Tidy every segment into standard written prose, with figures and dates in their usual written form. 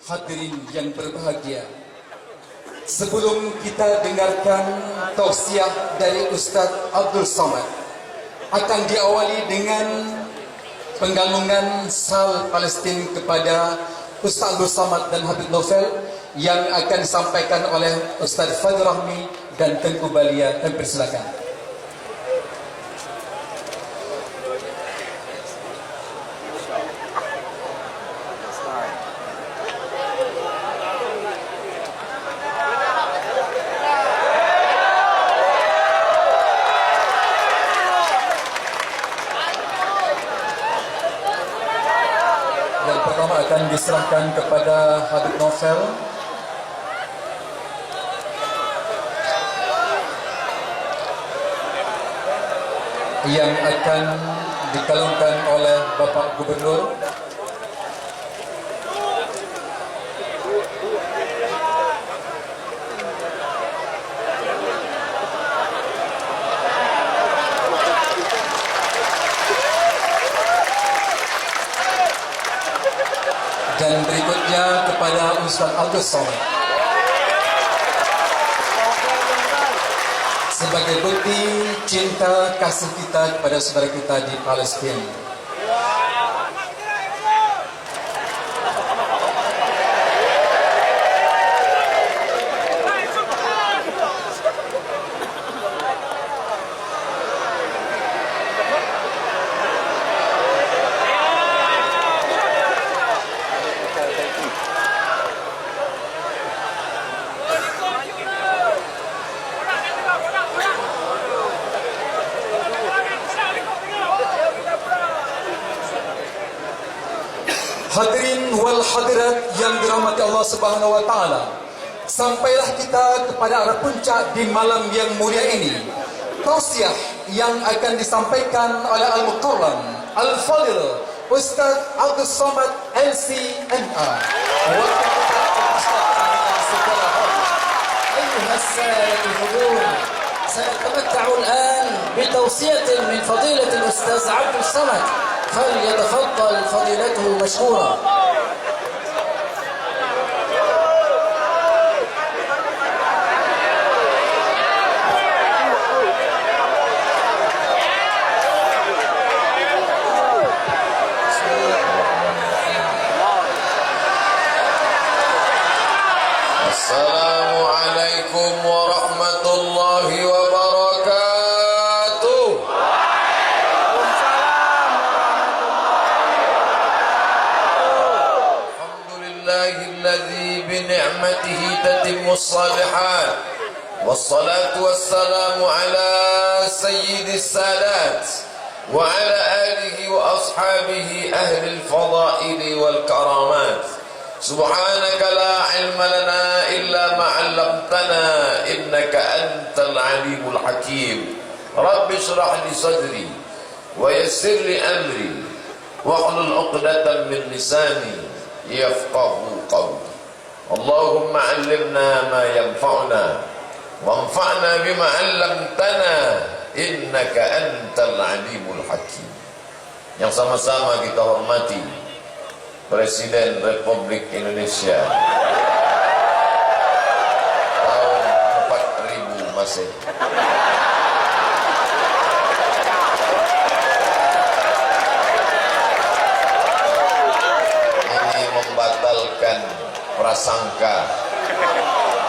Hadirin yang berbahagia, sebelum kita dengarkan tausiah dari Ustaz Abdul Samad, akan diawali dengan penggalungan sal Palestin kepada Ustaz Abdul Samad dan Habib Novel yang akan disampaikan oleh Ustaz Fadil Rahmi dan Tengku Balia. Dan persilakan. Akan diserahkan kepada Habib Novel yang akan dikalungkan oleh Bapak Gubernur. Dan berikutnya kepada Ustaz Abdul Samad sebagai bukti cinta kasih kita kepada saudara kita di Palestina. Hadirin wal hadirat yang dirahmati Allah Subhanahu wa taala, sampailah kita kepada arah puncak di malam yang mulia ini. Tausiah yang akan disampaikan oleh Al-Mukarram Al-Fadil Ustaz Abdul Samad LCMA. أيها السادة الحضور، سنتمتع الآن بتوصية من فضيلة الأستاذ عبد الصمد، فليتفضل فضيلته مشكورا. Assalamualaikum warahmatullahi wabarakatuh. Alhamdulillahilladzi bi ni'matihi tatimmus shalihat. Wassalatu wassalamu ala sayyidis sadat wa ala alihi wa ashabihi ahlil fadaili wal karamat. Subhanaka la ilma lana illa ma 'allamtana innaka antal alimul hakim. Rabbi shrah li sadri wa yassir li amri wahlul 'uqdatam min lisani yafqahu qawli. Allahumma 'allimna ma yanfa'una wanfa'na bima 'allamtana innaka antal alimul hakim. Yang sama-sama kita hormati Presiden Republik Indonesia tahun 4000 Masehi. Ini membatalkan prasangka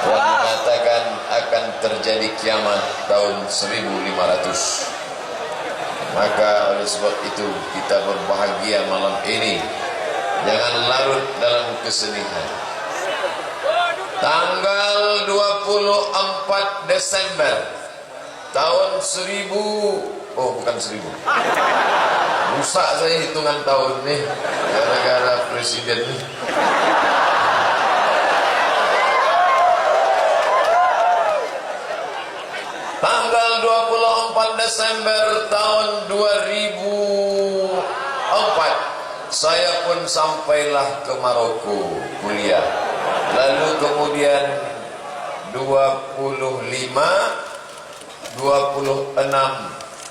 yang mengatakan akan terjadi kiamat tahun 1500. Maka oleh sebab itu kita berbahagia malam ini. Jangan larut dalam kesedihan. Tanggal 24 Desember tahun 1000, oh bukan 1000. Rusak saya hitungan tahun nih gara-gara presiden nih. Tanggal 24 Desember tahun 2004 saya pun sampailah ke Maroko kuliah. Lalu kemudian 26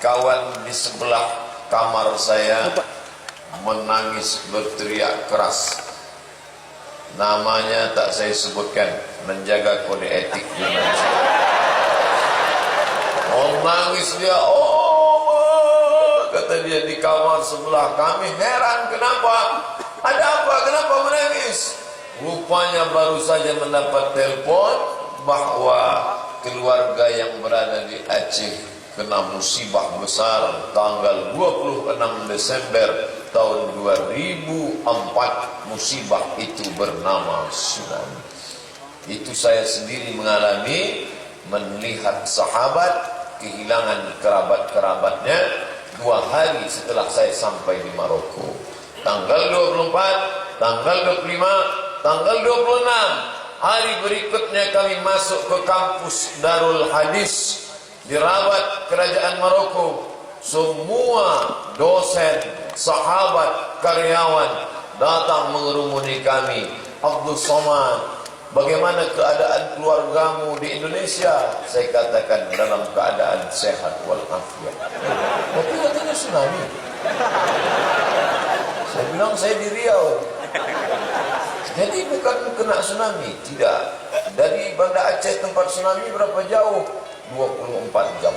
kawan di sebelah kamar saya menangis berteriak keras. Namanya tak saya sebutkan, menjaga kode etik jurnalistik. Nangis dia, kata dia di kamar sebelah. Kami heran, kenapa? Ada apa? Kenapa menangis? Rupanya baru saja mendapat telepon bahwa keluarga yang berada di Aceh kena musibah besar tanggal 26 Desember tahun 2004. Musibah itu bernama tsunami. Itu saya sendiri mengalami, melihat sahabat kehilangan kerabat-kerabatnya 2 hari setelah saya sampai di Maroko. Tanggal 24, tanggal 25, tanggal 26. Hari berikutnya kami masuk ke kampus Darul Hadis di Rabat, Kerajaan Maroko. Semua dosen, sahabat, karyawan datang mengerumuni kami. Abdul Somad, bagaimana keadaan keluargamu di Indonesia? Saya katakan dalam keadaan sehat walafiat. Tapi katanya tsunami. Saya bilang saya di Riau. Jadi bukan kena tsunami, tidak. Dari Banda Aceh tempat tsunami berapa jauh? 24 jam.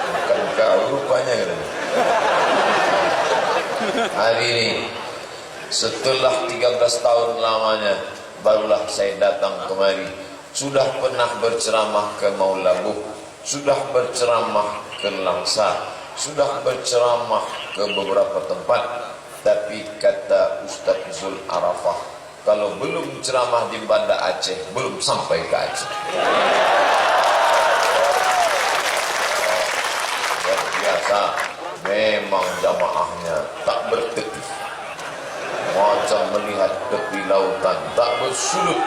Bukan kau rupanya. Hari ini setelah 13 tahun lamanya barulah saya datang kemari. Sudah pernah berceramah ke Maulabuh, sudah berceramah ke Langsa, sudah berceramah ke beberapa tempat. Tapi kata Ustaz Zul Arafah, kalau belum ceramah di Banda Aceh, belum sampai ke Aceh. Luar biasa, memang jamaahnya tak bertepi, macam melihat tepi lautan, tak bersulut.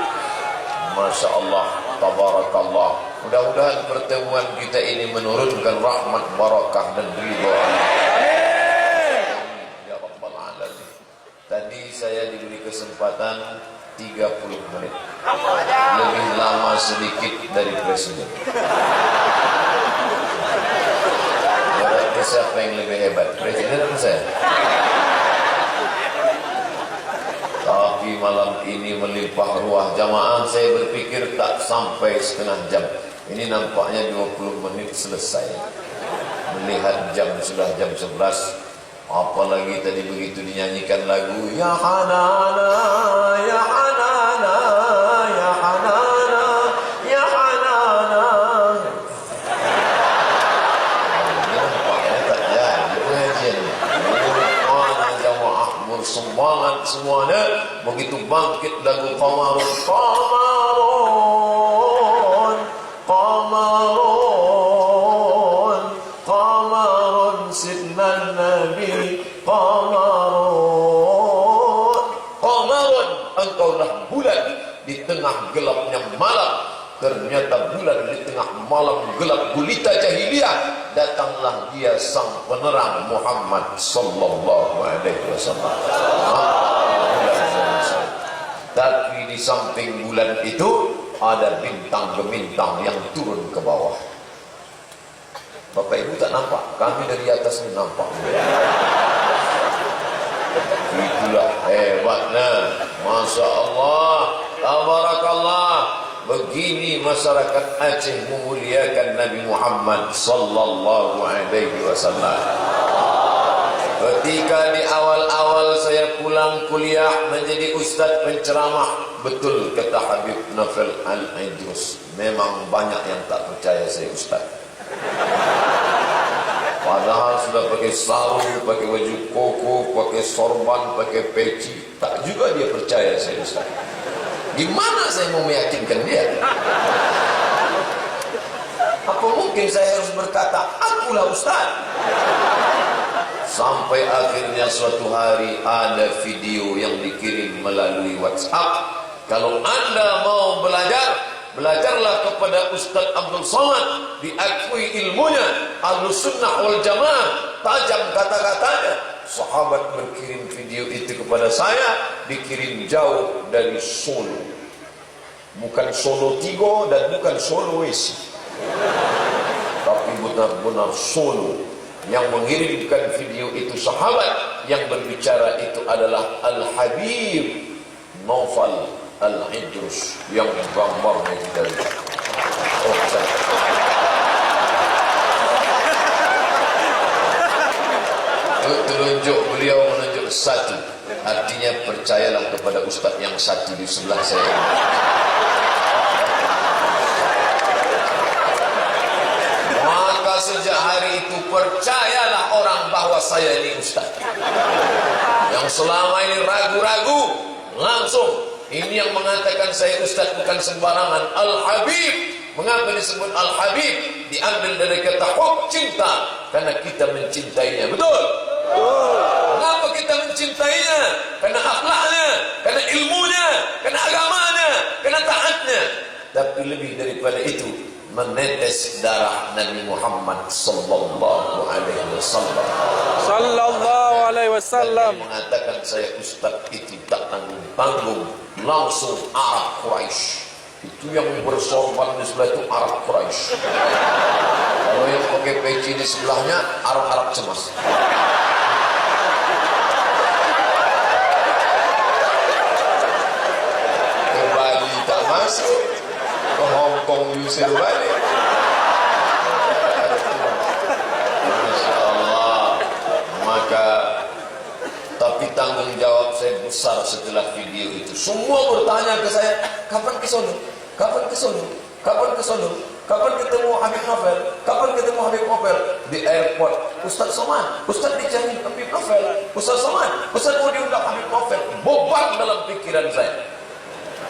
Masya Allah, tabarakallah. Mudah-mudahan pertemuan kita ini menurunkan rahmat, barakah dan ridha Allah. Ya Rabbal Alamin. Tadi saya diberi kesempatan 30 menit, lebih lama sedikit dari Presiden. Berarti siapa yang lebih hebat, Presiden atau saya? Tapi malam ini melimpah ruah jamaah, saya berpikir tak sampai setengah jam. Ini nampaknya 20 menit selesai. Melihat jam sudah jam 11. Apalagi tadi begitu dinyanyikan lagu Ya Hanana, Ya Hanana, Ya Hanana, Ya Hanana. Nampaknya tak jadi pengajian. Mana jamaah bersemangat semuanya. Begitu bangkit lagu Qamarun, Qamarun, Qamarun, Qamarun, Sidna Nabi, Qamarun, Qamarun, engkaulah bulan di tengah gelapnya malam. Ternyata bulan di tengah malam gelap gulita jahiliyah, datanglah dia sang penerang Muhammad sallallahu alaihi wasallam. Tapi di samping bulan itu ada bintang gemintang yang turun ke bawah. Bapak Ibu tak nampak, kami dari atas ini nampak. Itulah hebatnya, Masya Allah, tabarakallah. Begini masyarakat Aceh memuliakan Nabi Muhammad sallallahu alaihi wasallam. Ketika di awal-awal saya pulang kuliah menjadi ustaz penceramah, betul kata Habib Naufal Al-Idrus, memang banyak yang tak percaya saya ustaz. Padahal sudah pakai sarung, pakai baju koko, pakai sorban, pakai peci, tak juga dia percaya saya ustaz. Gimana saya mau meyakinkan dia? Apa mungkin saya harus berkata, akulah ustaz? Sampai akhirnya suatu hari ada video yang dikirim melalui WhatsApp. Kalau anda mau belajar, belajarlah kepada Ustaz Abdul Somad. Diakui ilmunya, Ahlus Sunnah wal Jamaah, tajam kata-katanya. Sahabat berkirim video itu kepada saya, dikirim jauh dari Solo. Bukan Solo Tigo dan bukan Solo Wesi, tapi benar-benar Solo. Yang mengirimkan video itu sahabat yang berbicara itu adalah Al-Habib Naufal Al-Idrus yang gambarnya kita lihat. Oh, telunjuk beliau menunjuk satu, artinya percayalah kepada ustaz yang satu di sebelah saya. Maka sejak hari itu percayalah orang bahwa saya ini ustaz. Yang selama ini ragu-ragu, langsung ini yang mengatakan saya ustaz bukan sembarangan. Al-Habib. Mengapa disebut Al-Habib? Diambil dari kata hub, cinta, karena kita mencintainya. Betul? Mengapa kita mencintainya? Karena akhlaknya, karena ilmunya, karena agamanya, karena taatnya. Tapi lebih daripada itu, menetes darah Nabi Muhammad sallallahu alaihi wasallam. Sallallahu alaihi wasallam. Mengatakan saya ustaz itu tak tanggung-tanggung, langsung Arab Quraisy. Itu yang bersorban di sebelah itu Arab Quraisy. Kalau yang pakai peci di sebelahnya Arab-Arab cemas. Ke Bali tak masuk, ke Hong Kong diusir balik. Masya Allah. Maka tapi tanggung jawab saya besar setelah video itu. Semua bertanya ke saya, kapan ke Solo? Kapan ke Solo? Kapan ke Solo? Kapan ketemu Habib Novel? Kapan ketemu Habib Novel? Di airport. Ustaz Somad, Ustaz dicari Habib Novel. Ustaz Somad, Ustaz mau diundang Habib Novel. Beban dalam pikiran saya.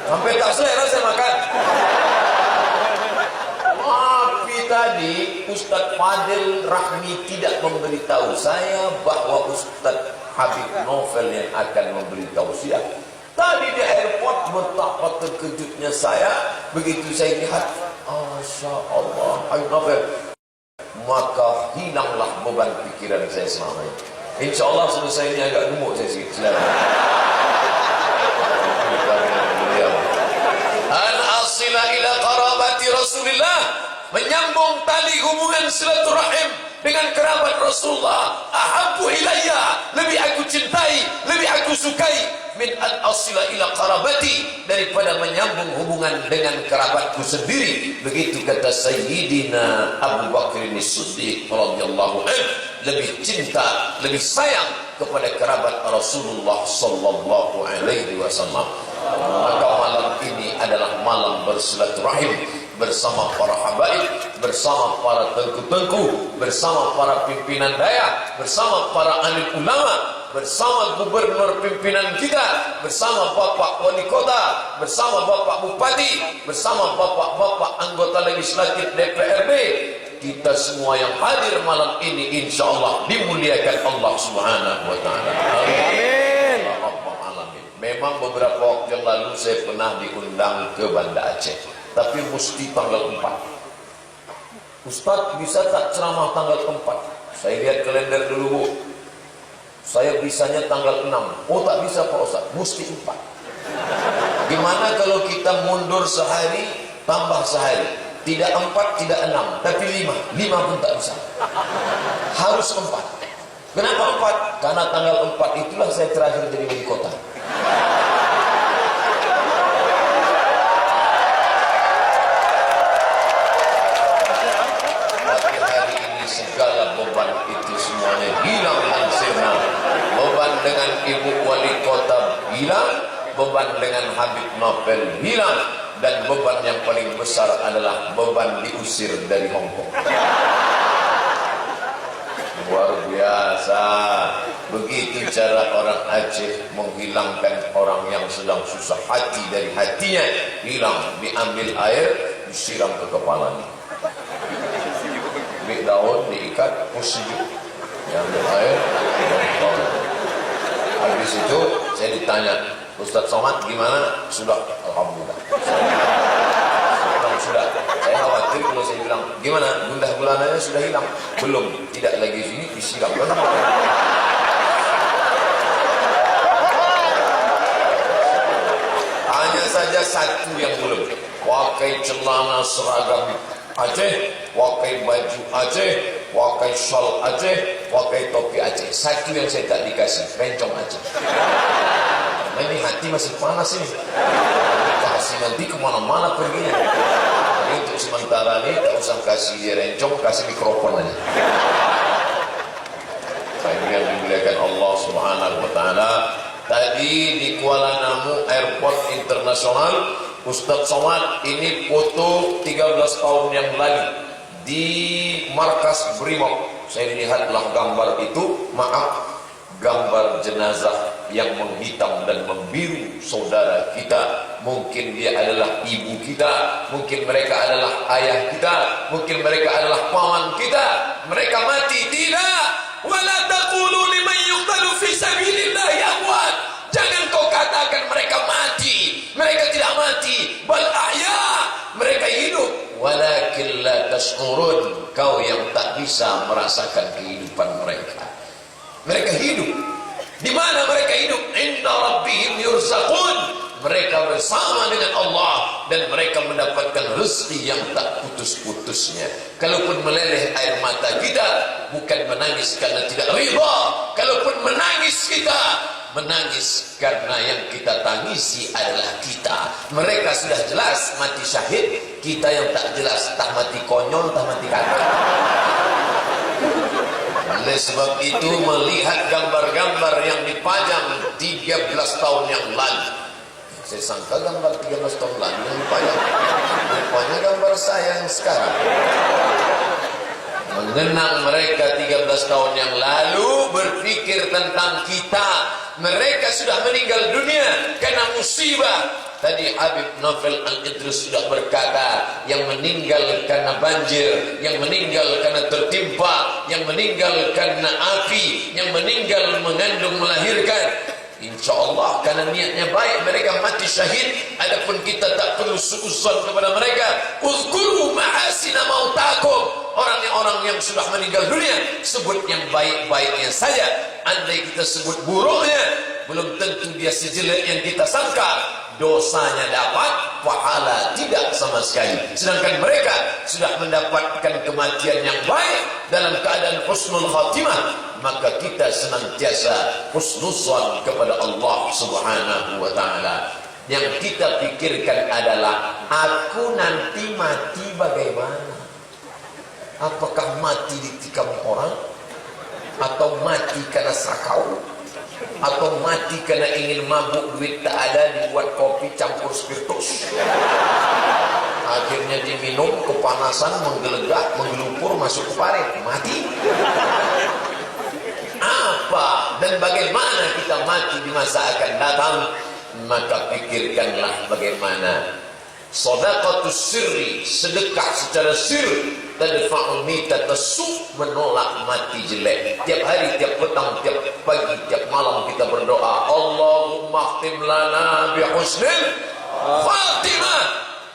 Sampai tak selera saya makan. Tapi tadi Ustaz Fadil Rahmi tidak memberitahu saya bahwa Ustaz Habib Novel yang akan memberi tausiah. Tadi di airport betapa terkejutnya saya begitu saya lihat, Masya Allah, Habib Novel. Maka hilanglah beban pikiran saya selama ini. Insya Allah selesai ini agak gemuk saya sikit. Silakan. An-asila ila qarabati Rasulillah, menyambung tali hubungan silaturahim dengan kerabat Rasulullah. Ahabbu ilayya, lebih aku cintai, lebih aku sukai min al-asila ila qarabati, daripada menyambung hubungan dengan kerabatku sendiri. Begitu kata Sayyidina Abu Bakr As-Siddiq radhiyallahu anhu, lebih cinta, lebih sayang kepada kerabat Rasulullah sallallahu alaihi wasallam. Maka malam ini adalah malam bersilaturahim bersama para habaib, bersama para tengku-tengku, bersama para pimpinan daya, bersama para alim ulama, bersama gubernur pimpinan kita, bersama bapak wali kota, bersama bapak bupati, bersama bapak-bapak anggota legislatif DPRD. Kita semua yang hadir malam ini insyaallah dimuliakan Allah Subhanahu wa taala. Amin. Memang beberapa waktu yang lalu saya pernah diundang ke Banda Aceh, tapi mesti tanggal 4. Ustaz bisa tak ceramah tanggal 4? Saya lihat kalender dulu, Bu. Saya bisanya tanggal 6. Oh tak bisa Pak Ustaz, mesti 4. Gimana kalau kita mundur sehari, tambah sehari? Tidak 4, tidak 6, tapi 5. 5 pun tak bisa. Harus 4. Kenapa 4? Karena tanggal 4 itulah saya terakhir jadi wali kota. Tapi hari ini segala beban itu semuanya hilang hancurnya. Beban dengan ibu wali kota hilang, beban dengan Habib Novel hilang, dan beban yang paling besar adalah beban diusir dari Hong Kong. Luar biasa. Begitu cara orang Aceh menghilangkan orang yang sedang susah hati dari hatinya. Hilang, diambil air, disiram ke kepalanya. Ambil daun, diikat, sejuk. Diambil air, habis itu saya ditanya, Ustaz Somad gimana? Sudah, alhamdulillah. Sudah. Saya khawatir kalau saya bilang gimana, gundah gulananya sudah hilang? Belum, tidak lagi sini, disiram. Hanya saja satu yang belum, pakai celana seragam Aceh, pakai baju Aceh, pakai shawl Aceh, pakai topi Aceh. Satu yang saya tak dikasih, rencong Aceh. Ini hati masih panas ini. Kasih nanti kemana-mana perginya. Jadi untuk sementara ini tak usah kasih dia rencong, kasih mikrofon aja. Yang dimuliakan Allah Subhanahu wa taala, tadi di Kuala Namu Airport Internasional, Ustaz Somad ini foto 13 tahun yang lalu di markas Brimob. Saya lihatlah gambar itu, maaf, gambar jenazah yang menghitam dan membiru saudara kita. Mungkin dia adalah ibu kita, mungkin mereka adalah ayah kita, mungkin mereka adalah paman kita. Mereka mati, tidak. Wala taqulu liman yuqtalu fi sabilillahi amwat. Jangan kau katakan mereka mati. Mereka tidak mati, bal ahya. Mereka hidup. Walakin la tash'urun. Kau yang tak bisa merasakan kehidupan mereka. Mereka hidup. Di mana mereka hidup? Inna rabbihim yurzaqun. Mereka bersama dengan Allah dan mereka mendapatkan rezeki yang tak putus-putusnya. Kalaupun meleleh air mata kita, bukan menangis karena tidak riba. Kalaupun menangis kita, menangis karena yang kita tangisi adalah kita. Mereka sudah jelas mati syahid, kita yang tak jelas, tak mati konyol, tak mati kakak. Oleh sebab itu, melihat gambar-gambar yang dipajang 13 tahun yang lalu, saya sangka gambar 13 tahun lalu yang dipajang, rupanya gambar saya yang sekarang. Mengenang mereka 13 tahun yang lalu, berpikir tentang kita. Mereka sudah meninggal dunia karena musibah. Tadi Habib Novel Al-Idrus sudah berkata, yang meninggal karena banjir, yang meninggal karena tertimpa, yang meninggal karena api, yang meninggal mengandung melahirkan. Insya Allah karena niatnya baik mereka mati syahid. Adapun kita tak perlu suuzon kepada mereka. Uzkuru ma'asina mautakum. Orang yang sudah meninggal dunia, sebut yang baik-baiknya saja. Andai kita sebut buruknya, belum tentu dia sejelek yang kita sangka. Dosanya dapat, pahala tidak sama sekali. Sedangkan mereka sudah mendapatkan kematian yang baik dalam keadaan husnul khatimah. Maka kita senantiasa husnuzan kepada Allah Subhanahu wa ta'ala. Yang kita pikirkan adalah, aku nanti mati bagaimana? Apakah mati ditikam orang? Atau mati karena sakau? Atau mati karena ingin mabuk, duit tak ada, dibuat kopi campur spiritus, akhirnya diminum, kepanasan, menggelegak, menggelupur, masuk ke parit, mati? Apa dan bagaimana kita mati di masa akan datang? Maka pikirkanlah bagaimana sedekatus sirri, sedekah secara sir, tadfa'ul mitatasu, menolak mati jelek. Tiap hari, tiap petang, tiap pagi, tiap malam kita berdoa, Allahumma khtim lana bi husnil khatimah.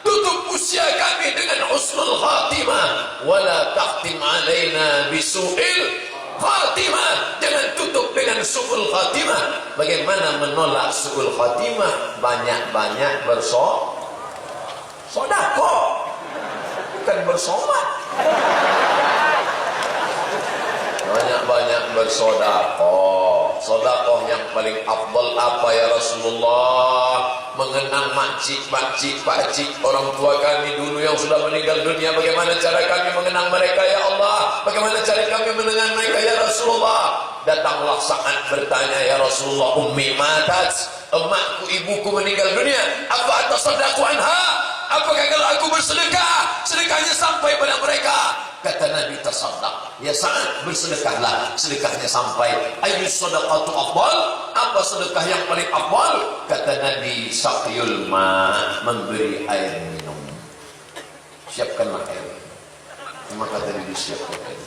Tutup usia kami dengan husnul khatimah, wala takhtim alaina bi su'il khatimah. Jangan tutup dengan su'ul khatimah. Bagaimana menolak su'ul khatimah? Banyak-banyak sodako, bukan bersomat. Banyak-banyak bersodakoh. Sodakoh yang paling afdal apa ya Rasulullah? Mengenang makcik, pakcik, orang tua kami dulu yang sudah meninggal dunia. Bagaimana cara kami mengenang mereka ya Allah? Bagaimana cara kami mengenang mereka ya Rasulullah? Datanglah saat bertanya, ya Rasulullah, ummi matat, emakku, ibuku meninggal dunia, apa atas sodaku anha? Apakah kalau aku bersedekah, sedekahnya sampai pada mereka? Kata Nabi, tasaddaq, ya saat bersedekahlah, sedekahnya sampai. Ayyus sadaqatu afdal? Apa sedekah yang paling afdal? Kata Nabi, saqyul ma, memberi air minum. Siapkanlah air. Maka tadi disiapkan air.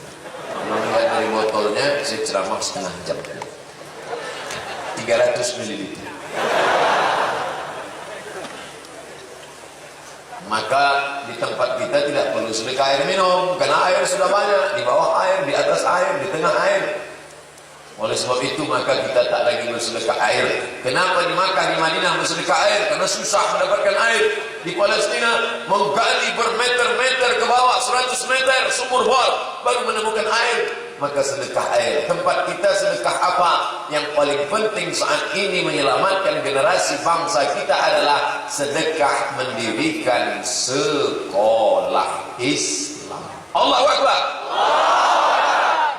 Melihat dari botolnya, saya ceramah setengah jam. 300 ml. Maka di tempat kita tidak perlu sedekah air minum, karena air sudah banyak. Di bawah air, di atas air, di tengah air. Oleh sebab itu maka kita tak lagi bersedekah air. Kenapa di Makkah, di Madinah bersedekah air? Karena susah mendapatkan air. Di Palestina menggali bermeter-meter ke bawah, 100 meter sumur bor, baru menemukan air. maka sedekah air. Tempat kita sedekah apa? Yang paling penting saat ini menyelamatkan generasi bangsa kita adalah sedekah mendirikan sekolah Islam. Allahu Akbar.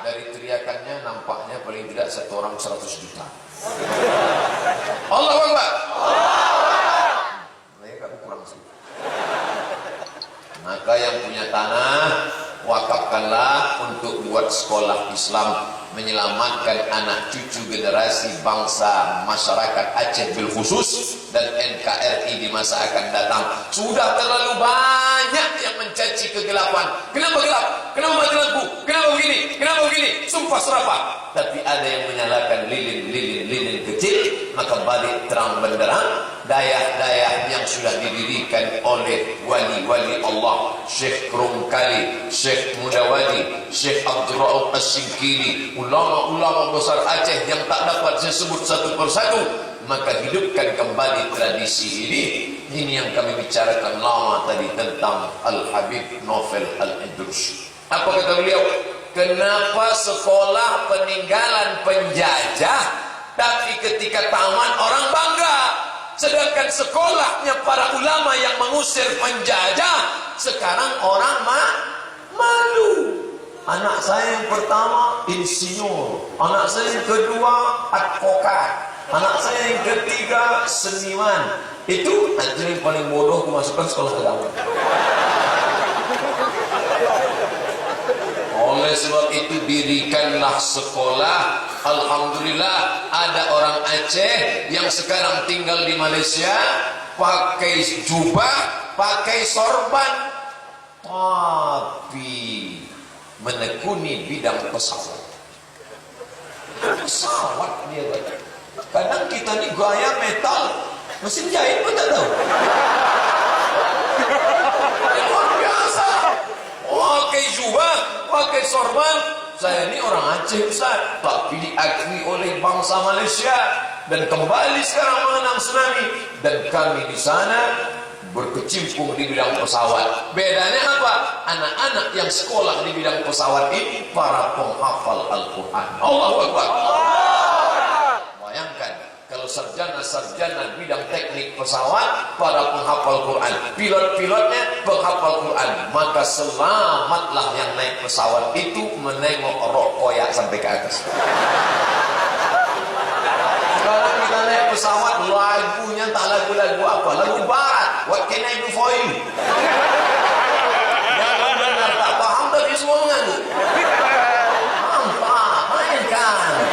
Dari teriakannya nampaknya paling tidak satu orang 100 juta. Allahu Akbar. Kurang sih. Maka yang punya tanah, wakafkanlah untuk buat sekolah Islam, menyelamatkan anak cucu generasi bangsa masyarakat Aceh bil khusus dan NKRI di masa akan datang. Sudah terlalu banyak yang mencaci kegelapan. Kenapa gelap? Kenapa mati lampu? Kenapa begini? Kenapa begini? Sumpah serapah. Tapi ada yang menyalakan lilin kecil, maka balik terang benderang. Dayah-dayah yang sudah didirikan oleh wali-wali Allah, Syekh Krungkali, Syekh Mudawadi, Syekh Abdul Rauf As-Singkili, ulama-ulama besar Aceh yang tak dapat saya sebut satu persatu, maka hidupkan kembali tradisi ini. Ini yang kami bicarakan lama tadi tentang Al-Habib Novel Al-Idrus. Apa kata beliau? Kenapa sekolah peninggalan penjajah, tapi ketika tamat orang bangga? Sedangkan sekolahnya para ulama yang mengusir penjajah, sekarang orang malu. Anak saya yang pertama insinyur, anak saya yang kedua advokat, anak saya yang ketiga seniman. Itu nanti yang paling bodoh memasukkan sekolah agama. Oleh sebab itu dirikanlah sekolah. Alhamdulillah ada orang Aceh yang sekarang tinggal di Malaysia pakai jubah, pakai sorban, tapi menekuni bidang pesawat. Pesawat dia. Kadang kita ni gaya metal, mesin jahit pun tak tahu. Luar biasa. Pakai jubah, pakai sorban. Saya ini orang Aceh Ustaz, tapi diakui oleh bangsa Malaysia dan kembali sekarang mengenang tsunami, dan kami di sana berkecimpung di bidang pesawat. Bedanya apa? Anak-anak yang sekolah di bidang pesawat ini para penghafal Al-Quran. Allahu Akbar. Bayangkan kalau sarjana-sarjana bidang teknik pesawat para penghafal Quran, pilot-pilotnya penghafal Quran, maka selamatlah yang naik pesawat itu menengok rok koyak sampai ke atas. Sekarang kita naik pesawat, lagunya tak lagu-lagu apa, lagu barat. What can I do for you? Jangan benar tak paham tapi semua mengaku. Nampak, mainkan.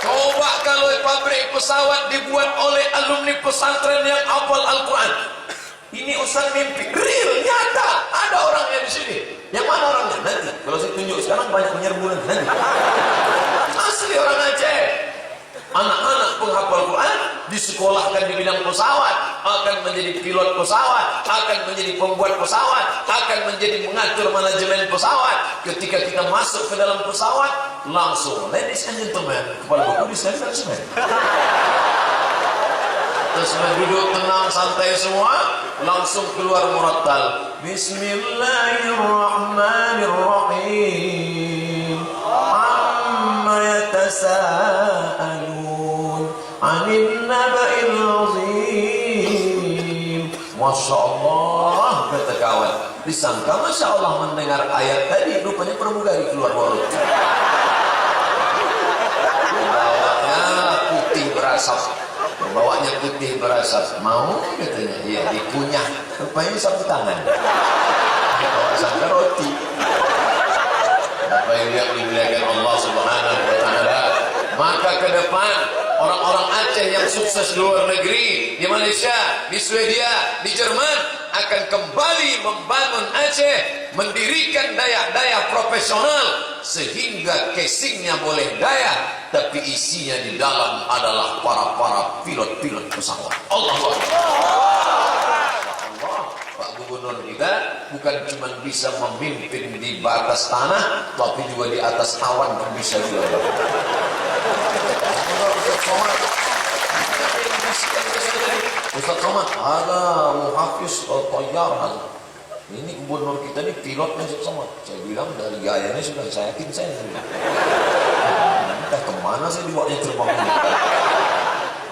Coba kalau pabrik pesawat dibuat oleh alumni pesantren yang hafal Al-Quran. Ini Ustaz mimpi, real, nyata. Ada orangnya di sini. Yang mana orangnya? Nanti. Kalau saya tunjuk sekarang banyak menyerbu nanti. Asli orang Aceh. Anak-anak penghafal Quran disekolahkan di bidang pesawat, akan menjadi pilot pesawat, akan menjadi pembuat pesawat, akan menjadi mengatur manajemen pesawat. Ketika kita masuk ke dalam pesawat, langsung ladies and gentlemen, kepala buku diselamatkan. Terus duduk tenang santai semua, langsung keluar murattal. Bismillahirrahmanirrahim. Amma yatasaalun 'anil naba'il 'azim. Masya Allah, kata kawan. Disangka Masya Allah mendengar ayat tadi, rupanya pramugari keluar mulut. Bawanya putih berasap. Bawanya putih berasap. Mau katanya, iya dikunyah. Rupanya sapu tangan. Bawa sangka roti. Apa yang dimuliakan Allah Subhanahu wa Ta'ala. Maka ke depan orang-orang Aceh yang sukses di luar negeri, di Malaysia, di Swedia, di Jerman, akan kembali membangun Aceh, mendirikan daya-daya profesional, sehingga casingnya boleh daya, tapi isinya di dalam adalah para pilot-pilot pesawat. Allah Pak Gubernur kita bukan cuma bisa memimpin di batas tanah, tapi juga di atas awan pun bisa juga. Ustaz Somad, ada muhafiz tayyar. Ini gubernur kita ini pilotnya semua. Saya bilang dari gayanya sudah saya yakin saya. Entah kemana saya dibawanya terbang ini.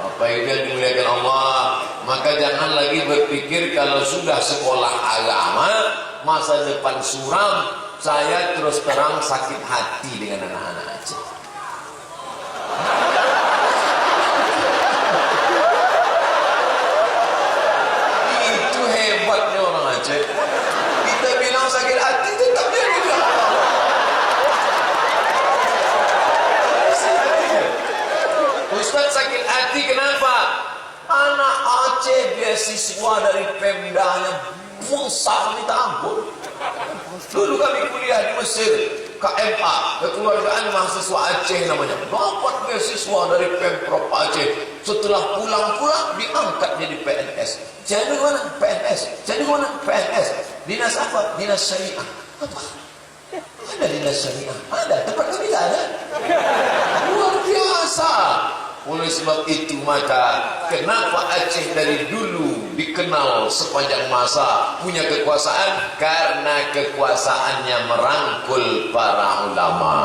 Apa yang dimuliakan Allah. Maka jangan lagi berpikir kalau sudah sekolah agama masa depan suram. Saya terus terang sakit hati dengan anak-anak Aceh. Itu hebatnya orang Aceh. Kita bilang sakit hati tetap dia bilang. Ustaz sakit hati kenapa? Anak Aceh beasiswa dari Pemdanya besar minta ampun. Dulu kami kuliah di Mesir, KMA, kekeluargaan mahasiswa Aceh namanya. Dapat beasiswa dari Pemprov Aceh. Setelah pulang-pulang diangkat jadi PNS. Jadi mana? PNS. Jadi mana? PNS. Dinas apa? Dinas Syariah. Apa? Ada dinas Syariah. Ada. Tempat kami tak ada. Luar biasa. Oleh sebab itu maka kenapa Aceh dari dulu dikenal sepanjang masa punya kekuasaan? Karena kekuasaannya merangkul para ulama.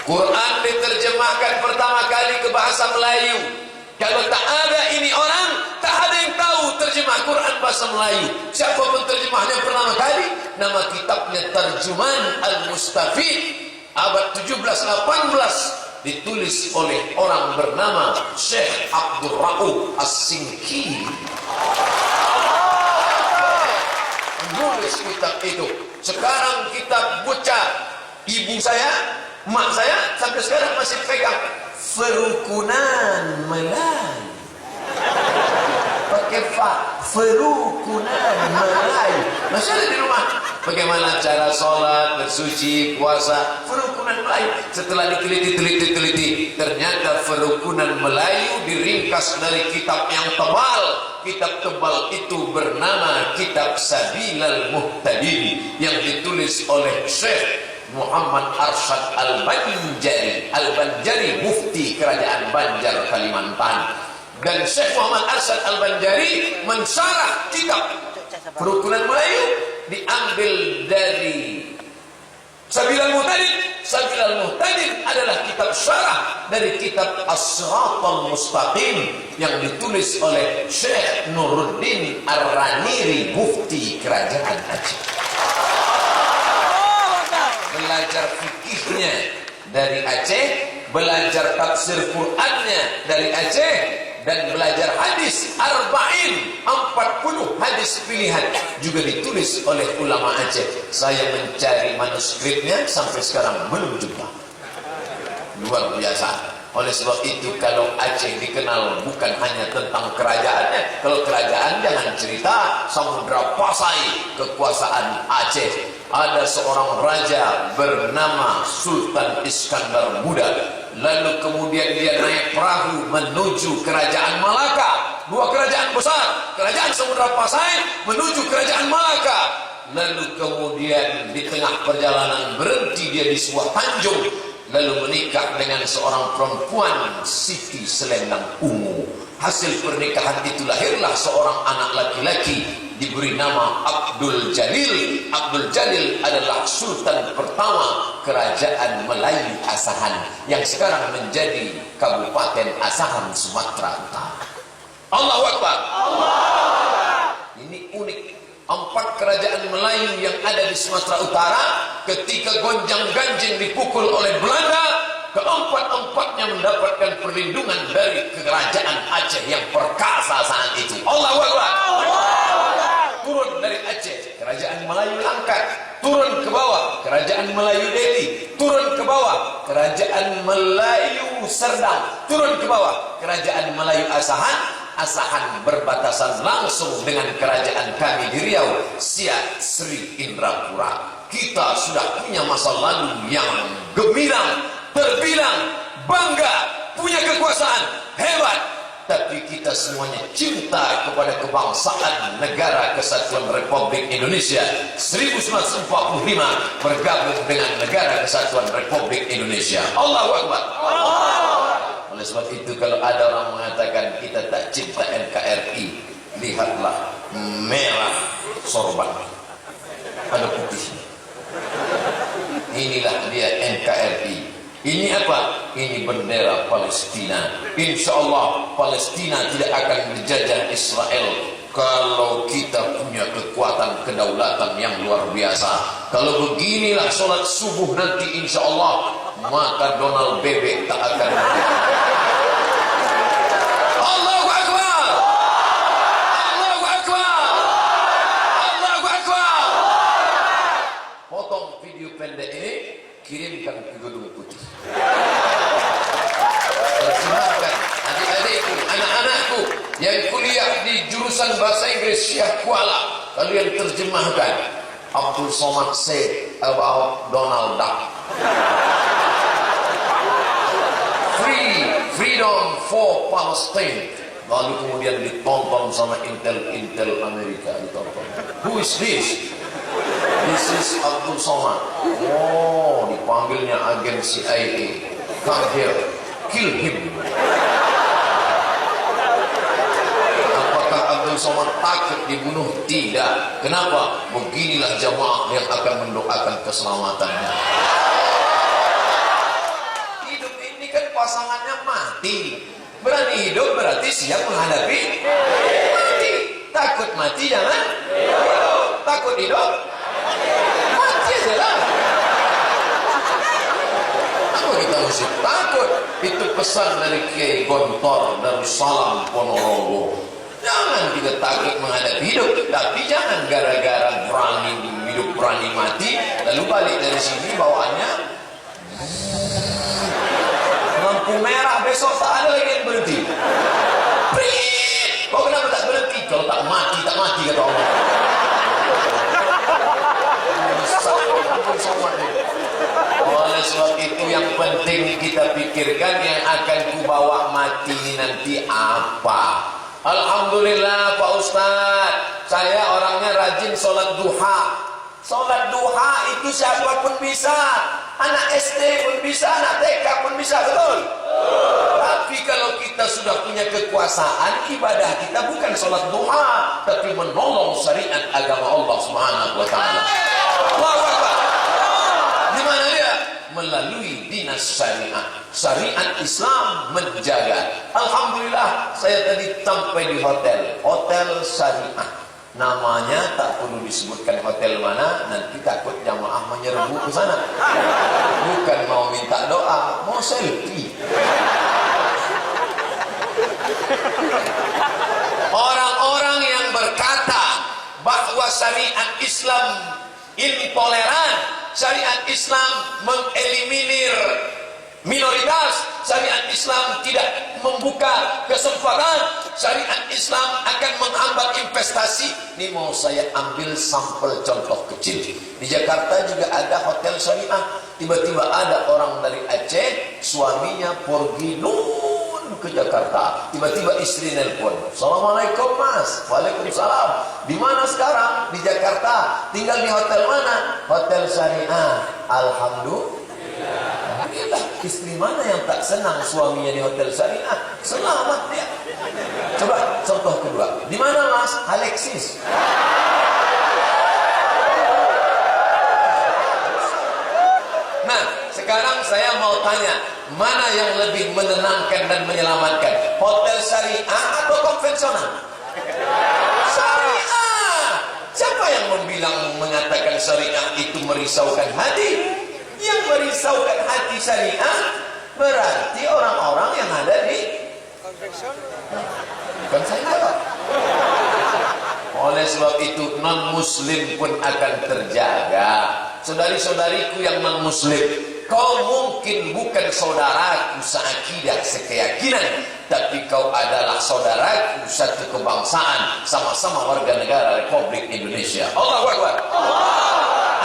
Quran diterjemahkan pertama kali ke bahasa Melayu. Kalau tak ada ini orang, tak ada yang tahu terjemah Quran bahasa Melayu. Siapa penterjemahnya pertama kali? Nama kitabnya Terjemahan Al-Mustafid abad 17-18. Ditulis oleh orang bernama Syekh Abdul Rauf As-Singki. Menulis kitab itu. Sekarang kitab bocah ibu saya, mak saya sampai sekarang masih pegang. Ferukunan Melayu. Pakai fa. Ferukunan Melayu. Masih ada di rumah. Bagaimana cara sholat, bersuci, puasa, Ferukunan Melayu. Setelah diteliti, ternyata Ferukunan Melayu diringkas dari kitab yang tebal. Kitab tebal itu bernama Kitab Sabilal Muhtadin yang ditulis oleh Syekh Muhammad Arsyad Al-Banjari. Al-Banjari mufti kerajaan Banjar Kalimantan. Dan Syekh Muhammad Arsyad Al-Banjari mensyarah kitab Ferukunan Melayu diambil dari Sabilal Muhtadin. Sabilal Muhtadin adalah kitab syarah dari kitab As-Siratal Mustaqim yang ditulis oleh Syekh Nuruddin Ar-Raniri mufti kerajaan Aceh. Belajar fikihnya dari Aceh, belajar tafsir Qur'annya dari Aceh, dan belajar hadis 40 hadis pilihan juga ditulis oleh ulama Aceh. Saya mencari manuskripnya sampai sekarang belum jumpa. Luar biasa. Oleh sebab itu kalau Aceh dikenal bukan hanya tentang kerajaannya. Kalau kerajaan jangan cerita Samudra Pasai, kekuasaan Aceh. Ada seorang raja bernama Sultan Iskandar Muda. Lalu kemudian dia naik perahu menuju kerajaan Malaka. Dua kerajaan besar, kerajaan Samudra Pasai menuju kerajaan Malaka. Lalu kemudian di tengah perjalanan berhenti dia di sebuah tanjung. Lalu menikah dengan seorang perempuan Siti Selendang Ungu. Hasil pernikahan itu lahirlah seorang anak laki-laki diberi nama Abdul Jalil. Abdul Jalil adalah sultan pertama kerajaan Melayu Asahan yang sekarang menjadi Kabupaten Asahan, Sumatera Utara. Allahu Akbar. Ini unik. 4 kerajaan Melayu yang ada di Sumatera Utara ketika gonjang-ganjing dipukul oleh Belanda, keempat-empatnya mendapatkan perlindungan dari kerajaan Aceh yang perkasa saat itu. Allahu Akbar. Turun dari Aceh, kerajaan Melayu Langkat. Turun ke bawah, kerajaan Melayu Deli. Turun ke bawah, kerajaan Melayu Serdang. Turun ke bawah, kerajaan Melayu Asahan. Asahan berbatasan langsung dengan kerajaan kami di Riau, Siak Sri Indrapura. Kita sudah punya masa lalu yang gemilang, terbilang, bangga, punya kekuasaan, hebat. Tapi kita semuanya cinta kepada kebangsaan Negara Kesatuan Republik Indonesia 1945 bergabung dengan Negara Kesatuan Republik Indonesia. Allahu Akbar. Oleh sebab itu kalau ada orang mengatakan kita tak cinta NKRI, lihatlah merah sorban, ada putih. Inilah dia NKRI. Ini apa? Ini bendera Palestina. Insya Allah Palestina tidak akan dijajah Israel kalau kita punya kekuatan kedaulatan yang luar biasa. Kalau beginilah sholat subuh nanti insya Allah, maka Donald Bebek tak akan mati. Allahu Akbar, Allahu Akbar, Allahu Akbar. Potong video pendek ini, kirimkan ke Gedung Putih. Terjemahkan adik-adikku, anak-anakku yang kuliah di jurusan bahasa Inggris Syekh Kuala, kalian terjemahkan Abdul Somad said about Donald Duck. Freedom for Palestine. Lalu kemudian ditonton sama Intel Amerika, ditonton. Who is this? This is Abdul Somad. Oh, dipanggilnya agen CIA. Come here, kill him. Apakah Abdul Somad takut dibunuh? Tidak. Kenapa? Beginilah jamaah yang akan mendoakan keselamatannya. Hidup ini kan pasangannya mati. Berani hidup berarti siap menghadapi mati. Takut mati jangan hidup. Takut hidup mati aja lah. Apa kita mesti takut? Itu pesan dari Kiai Gontor dari Salam Ponorogo. Jangan kita takut menghadapi hidup, tapi jangan gara-gara berani hidup berani mati lalu balik dari sini bawaannya lampu merah, besok tak ada lagi yang berhenti. Prit! Kok kenapa tak berhenti? Kalau tak mati kata Allah. Oleh sebab itu yang penting kita pikirkan, yang akan kubawa mati nanti apa. Alhamdulillah Pak Ustadz, saya orangnya rajin sholat duha. Sholat duha itu siapapun bisa. Anak SD pun bisa, anak TK pun bisa, betul? Tapi kalau kita sudah punya kekuasaan, ibadah kita bukan sholat duha, tapi menolong syariat agama Allah Subhanahu wa Ta'ala. Allahu Akbar. Di mana dia? Melalui dinas syariat. Syariat Islam menjaga. Alhamdulillah, saya tadi sampai di hotel syariat. Namanya tak perlu disebutkan hotel mana, nanti takut jamaah menyerbu ke sana. Bukan mau minta doa, mau selfie. Orang-orang yang berkata bahwa syariat Islam intoleran, syariat Islam mengeliminir minoritas, syariat Islam tidak membuka kesempatan, syariat Islam akan menghambat investasi. Ini mau saya ambil sampel contoh kecil. Di Jakarta juga ada hotel syariah. Tiba-tiba ada orang dari Aceh, suaminya pergi nun ke Jakarta. Tiba-tiba istri nelpon, "Assalamualaikum Mas." "Waalaikumsalam." "Di mana sekarang?" "Di Jakarta." "Tinggal di hotel mana?" "Hotel syariah." Alhamdulillah. Istri mana yang tak senang suaminya di hotel syariah? Selamat dia. Coba contoh kedua. Di mana Mas? Alexis. Nah, sekarang saya mau tanya, mana yang lebih menenangkan dan menyelamatkan? Hotel syariah atau konvensional? Syariah. Siapa yang mengatakan syariah itu merisaukan hati? Yang merisaukan hati syariah berarti orang-orang yang ada di konvensional. Bukan saya jawab. Oleh sebab itu non-muslim pun akan terjaga. Saudari-saudariku yang non-muslim, kau mungkin bukan saudaraku seakidah sekeyakinan, tapi kau adalah saudaraku satu kebangsaan, sama-sama warga negara Republik Indonesia. Allahu Akbar.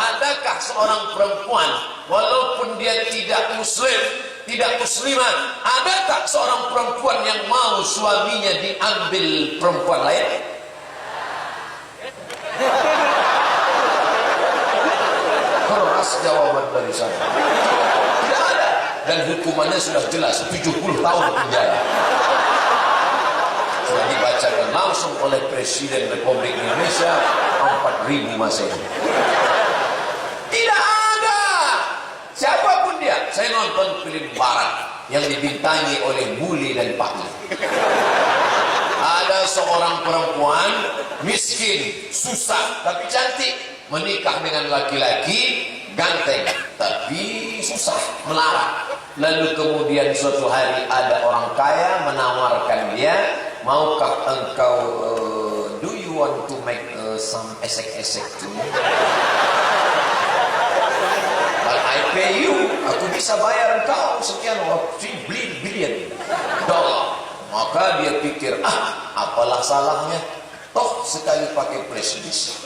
Adakah seorang perempuan walaupun dia tidak muslim, tidak muslimat, adakah seorang perempuan yang mau suaminya diambil perempuan lain? Keras jawaban dari sana. Tidak ada. Dan hukumannya sudah jelas, 70 tahun penjara. Sudah dibacakan langsung oleh Presiden Republik Indonesia 4.000 Masehi. Tidak ada siapapun dia. Saya nonton film barat yang dibintangi oleh Bule dan Pak. Ada seorang perempuan miskin, susah tapi cantik, menikah dengan laki-laki ganteng tapi susah, melarat. Lalu kemudian suatu hari ada orang kaya menawarkan dia, maukah engkau do you want to make some esek-esek to me? But I pay you, aku bisa bayar engkau sekian $3 billion. Maka dia pikir, apalah salahnya, toh sekali pakai prestis.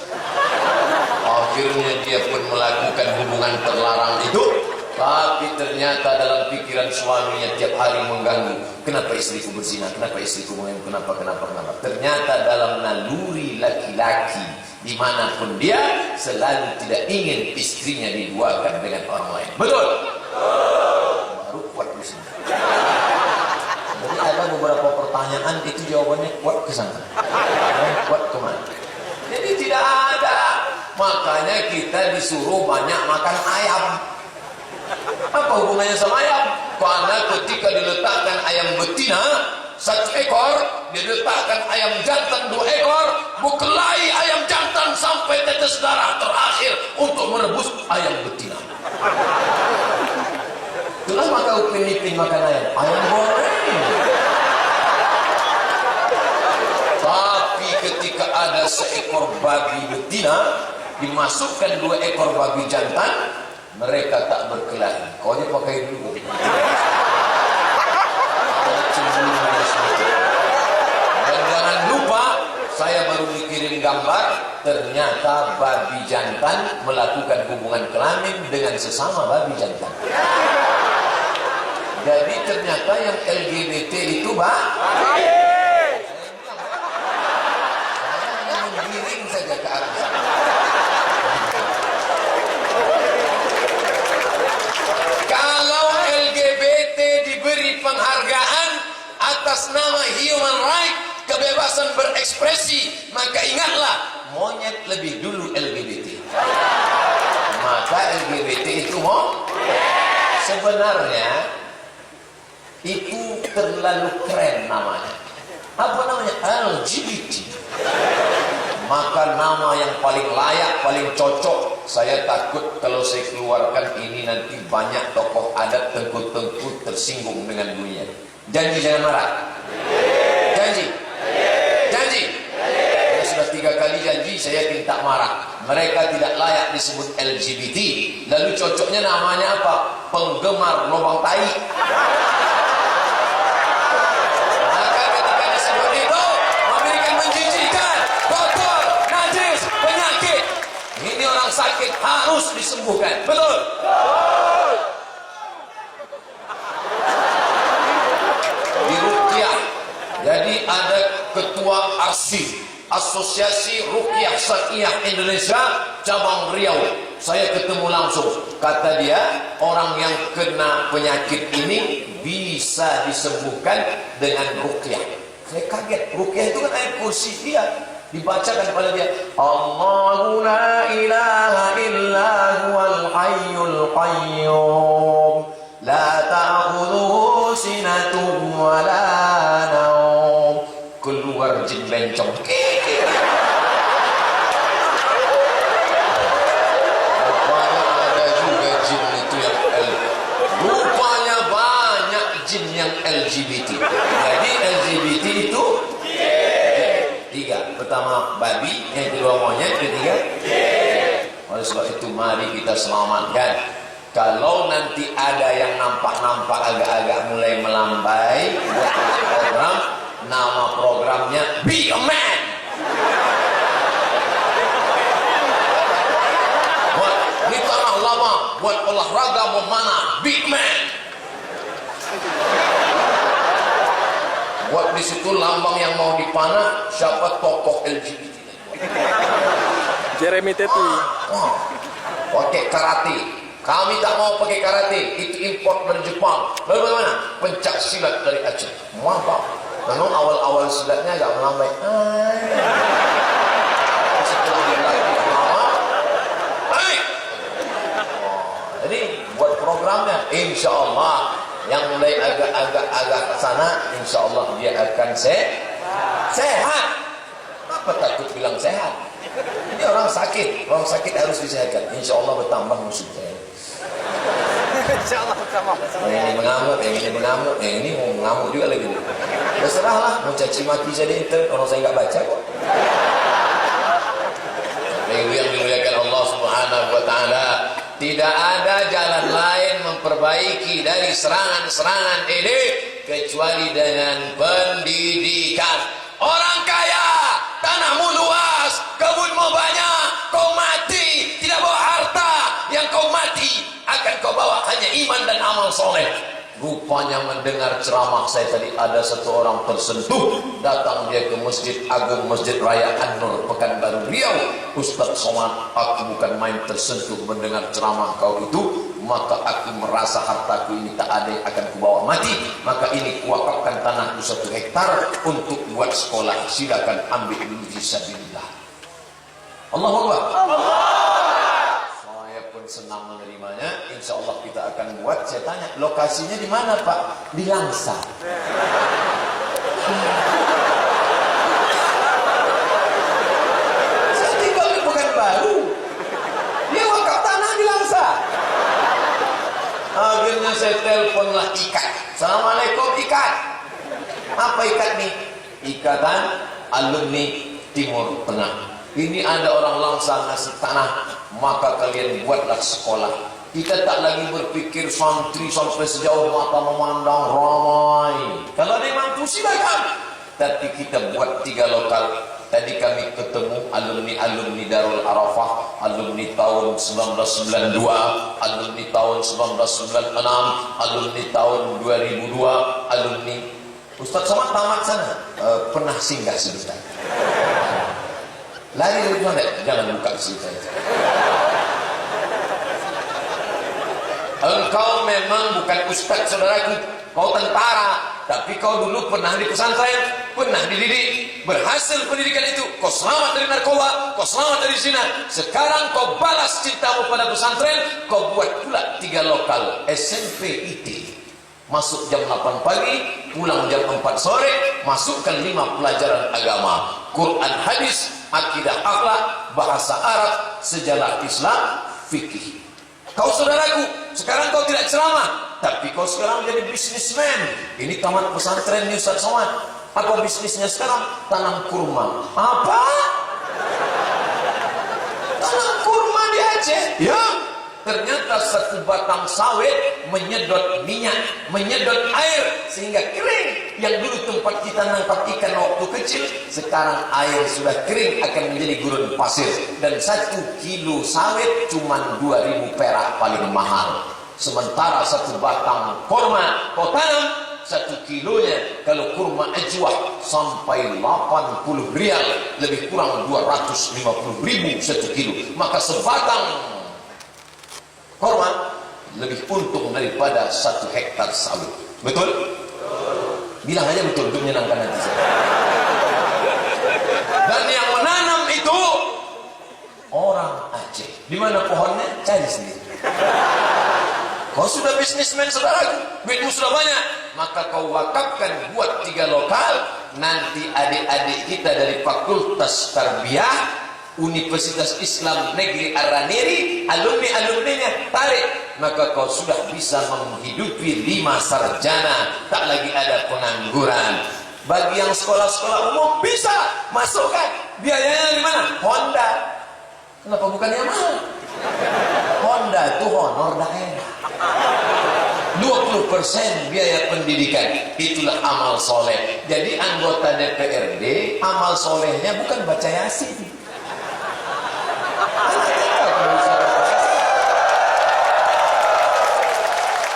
Akhirnya dia pun melakukan hubungan terlarang itu. Tapi ternyata dalam pikiran suaminya tiap hari mengganggu. Kenapa istriku berzina? Kenapa istriku mengganggu? Kenapa? Ternyata dalam naluri laki-laki, dimanapun dia, selalu tidak ingin istrinya diduakan dengan orang lain. Betul? Baru kuat di sini. Jadi ada beberapa pertanyaan itu jawabannya kuat ke sana, kuat kemana? Jadi tidak ada. Makanya kita disuruh banyak makan ayam. Apa hubungannya sama ayam? Karena ketika diletakkan ayam betina 1 ekor, diletakkan ayam jantan 2 ekor, berkelahi ayam jantan sampai tetes darah terakhir untuk merebus ayam betina. Itulah maka Upin-Ipin makan ayam goreng. Tapi ketika ada seekor babi betina, dimasukkan 2 ekor babi jantan, mereka tak berkelahi. Kau aja pakai dulu. Dan jangan lupa, saya baru dikirim gambar, ternyata babi jantan melakukan hubungan kelamin dengan sesama babi jantan. Jadi ternyata yang LGBT itu saya hanya menggiring saja ke arah sana. Kalau LGBT diberi penghargaan atas nama human right, kebebasan berekspresi, maka ingatlah, monyet lebih dulu LGBT. Maka LGBT itu sebenarnya itu terlalu keren namanya. Apa namanya? LGBT. Maka nama yang paling layak, paling cocok, saya takut kalau saya keluarkan ini nanti banyak tokoh adat tengkut-tengkut tersinggung dengan bunyinya. Janji jangan marah. Janji. Janji. Saya sudah 3 kali janji, saya yakin tak marah. Mereka tidak layak disebut LGBT. Lalu cocoknya namanya apa? Penggemar lubang tai. Sakit harus disembuhkan. Betul? Di Ruqyah, jadi ada ketua ASI, Asosiasi Ruqyah Syariah Indonesia cabang Riau. Saya ketemu langsung. Kata dia, orang yang kena penyakit ini bisa disembuhkan dengan Ruqyah. Saya kaget. Ruqyah itu kan ayat kursi dia. Dibacakan kepada dia, Allahu la ilaha illa huwal hayyul qayyum la ta'khudhuhu sinatun wa la naum. Keluar jin bencong. Rupanya ada juga jin itu yang rupanya banyak jin yang LGBT. Jadi LGBT itu 3. Pertama babi, yang kedua monyet, ketiga. Oleh sebab itu mari kita selamatkan. Kalau nanti ada yang nampak-nampak agak-agak mulai melambai, buat program, nama programnya Be a Man. Buat di tanah lama, buat olahraga memanah, Be a Man. Buat di situ lambang yang mau dipanah siapa tokoh LGBT. Jeremy Teti. Pakai karate. Kami tak mau pakai karate. Itu import dari Jepang. Lalu bagaimana? Pencak silat dari Aceh. Mabak. Memang awal-awal silatnya agak melambai. Setelah dia lagi lama, jadi buat programnya, insya Allah yang mulai agak ke sana, insya Allah dia akan sehat. Apa takut bilang sehat? Ini orang sakit harus disehatkan. Insya Allah bertambah musuh saya. Insyaallah bertambah. Yang ini mengamuk, yang ini mau mengamuk juga lagi. Terserahlah, mau caci maki saya di internet, orang saya nggak baca kok. Yang dimuliakan Allah Subhanahu Wa Taala, tidak ada jalan lain memperbaiki dari serangan-serangan ini kecuali dengan pendidikan. Orang kaya, tanahmu luas, kebunmu banyak, kau mati tidak bawa harta, yang kau mati akan kau bawa hanya iman dan amal soleh. Rupanya mendengar ceramah saya tadi, ada satu orang tersentuh, datang dia ke Masjid Agung Masjid Raya An-Nur Pekanbaru Riau. Ustaz Somad, aku bukan main tersentuh mendengar ceramah kau itu, maka aku merasa hartaku ini tak ada yang akan kubawa mati, maka ini kuwakafkan tanahku 1 hektar untuk buat sekolah, silakan ambil dulu fisabilillah. Allahu Akbar. Saya pun senang menerimanya. Insya Allah kita akan buat. Saya tanya, lokasinya di mana Pak? Di Langsa. Saya tinggal di Pekanbaru, dia wakaf tanah di Langsa. Akhirnya saya teleponlah Ikat. Assalamualaikum Ikat. Apa Ikat nih? Ikatan Alumni Timur Tengah. Ini ada orang Langsa ngasih tanah, maka kalian buatlah sekolah. Kita tak lagi berpikir santri sampai sejauh mata memandang ramai. Kalau ada yang mampu silakan. Tapi kita buat 3 lokal. Tadi kami ketemu alumni Darul Arafah, alumni tahun 1992, alumni tahun 1996, alumni tahun 2002, alumni Ustaz Somad tamat sana, pernah singgah sebentar. Lari dari mana? Jangan buka cerita itu. Engkau memang bukan ustaz saudaraku, kau tentara, tapi kau dulu pernah di pesantren, pernah dididik, berhasil pendidikan itu, kau selamat dari narkoba, kau selamat dari zina. Sekarang kau balas cintamu pada pesantren, kau buat pula 3 lokal SMP IT. Masuk jam 8 pagi, pulang jam 4 sore, masukkan 5 pelajaran agama, Quran hadis, akidah akhlak, bahasa Arab, sejarah Islam, fikih. Kau saudaraku, sekarang kau tidak ceramah, tapi kau sekarang jadi bisnismen. Ini tamat pesantren nih Ustaz Somad. Apa bisnisnya sekarang? Tanam kurma. Apa? Tanam kurma di Aceh? Ya. Ternyata 1 batang sawit menyedot minyak, menyedot air sehingga kering. Yang dulu tempat kita nangkap ikan waktu kecil, sekarang air sudah kering akan menjadi gurun pasir. Dan 1 kilo sawit cuma 2.000 perak paling mahal. Sementara 1 batang kurma kau tanam, 1 kilonya kalau kurma ajwa sampai 80 rial, lebih kurang 250.000 1 kilo. Maka sebatang kurma lebih untung daripada 1 hektar sawit. Betul? Bilang aja betul untuk menyenangkan hati saya. Dan yang menanam itu orang Aceh. Di mana pohonnya? Cari sendiri. Kau sudah bisnismen saudaraku, duitmu sudah banyak, maka kau wakafkan buat 3 lokal. Nanti adik-adik kita dari Fakultas Tarbiyah Universitas Islam Negeri Ar-Raniri, alumni-alumninya tarik, maka kau sudah bisa menghidupi 5 sarjana, tak lagi ada pengangguran. Bagi yang sekolah-sekolah umum bisa masukkan, biayanya di mana? Honda. Kenapa bukan Yamaha? Honda itu honor daerah. 20% biaya pendidikan, itulah amal soleh. Jadi anggota DPRD amal solehnya bukan baca Yasin.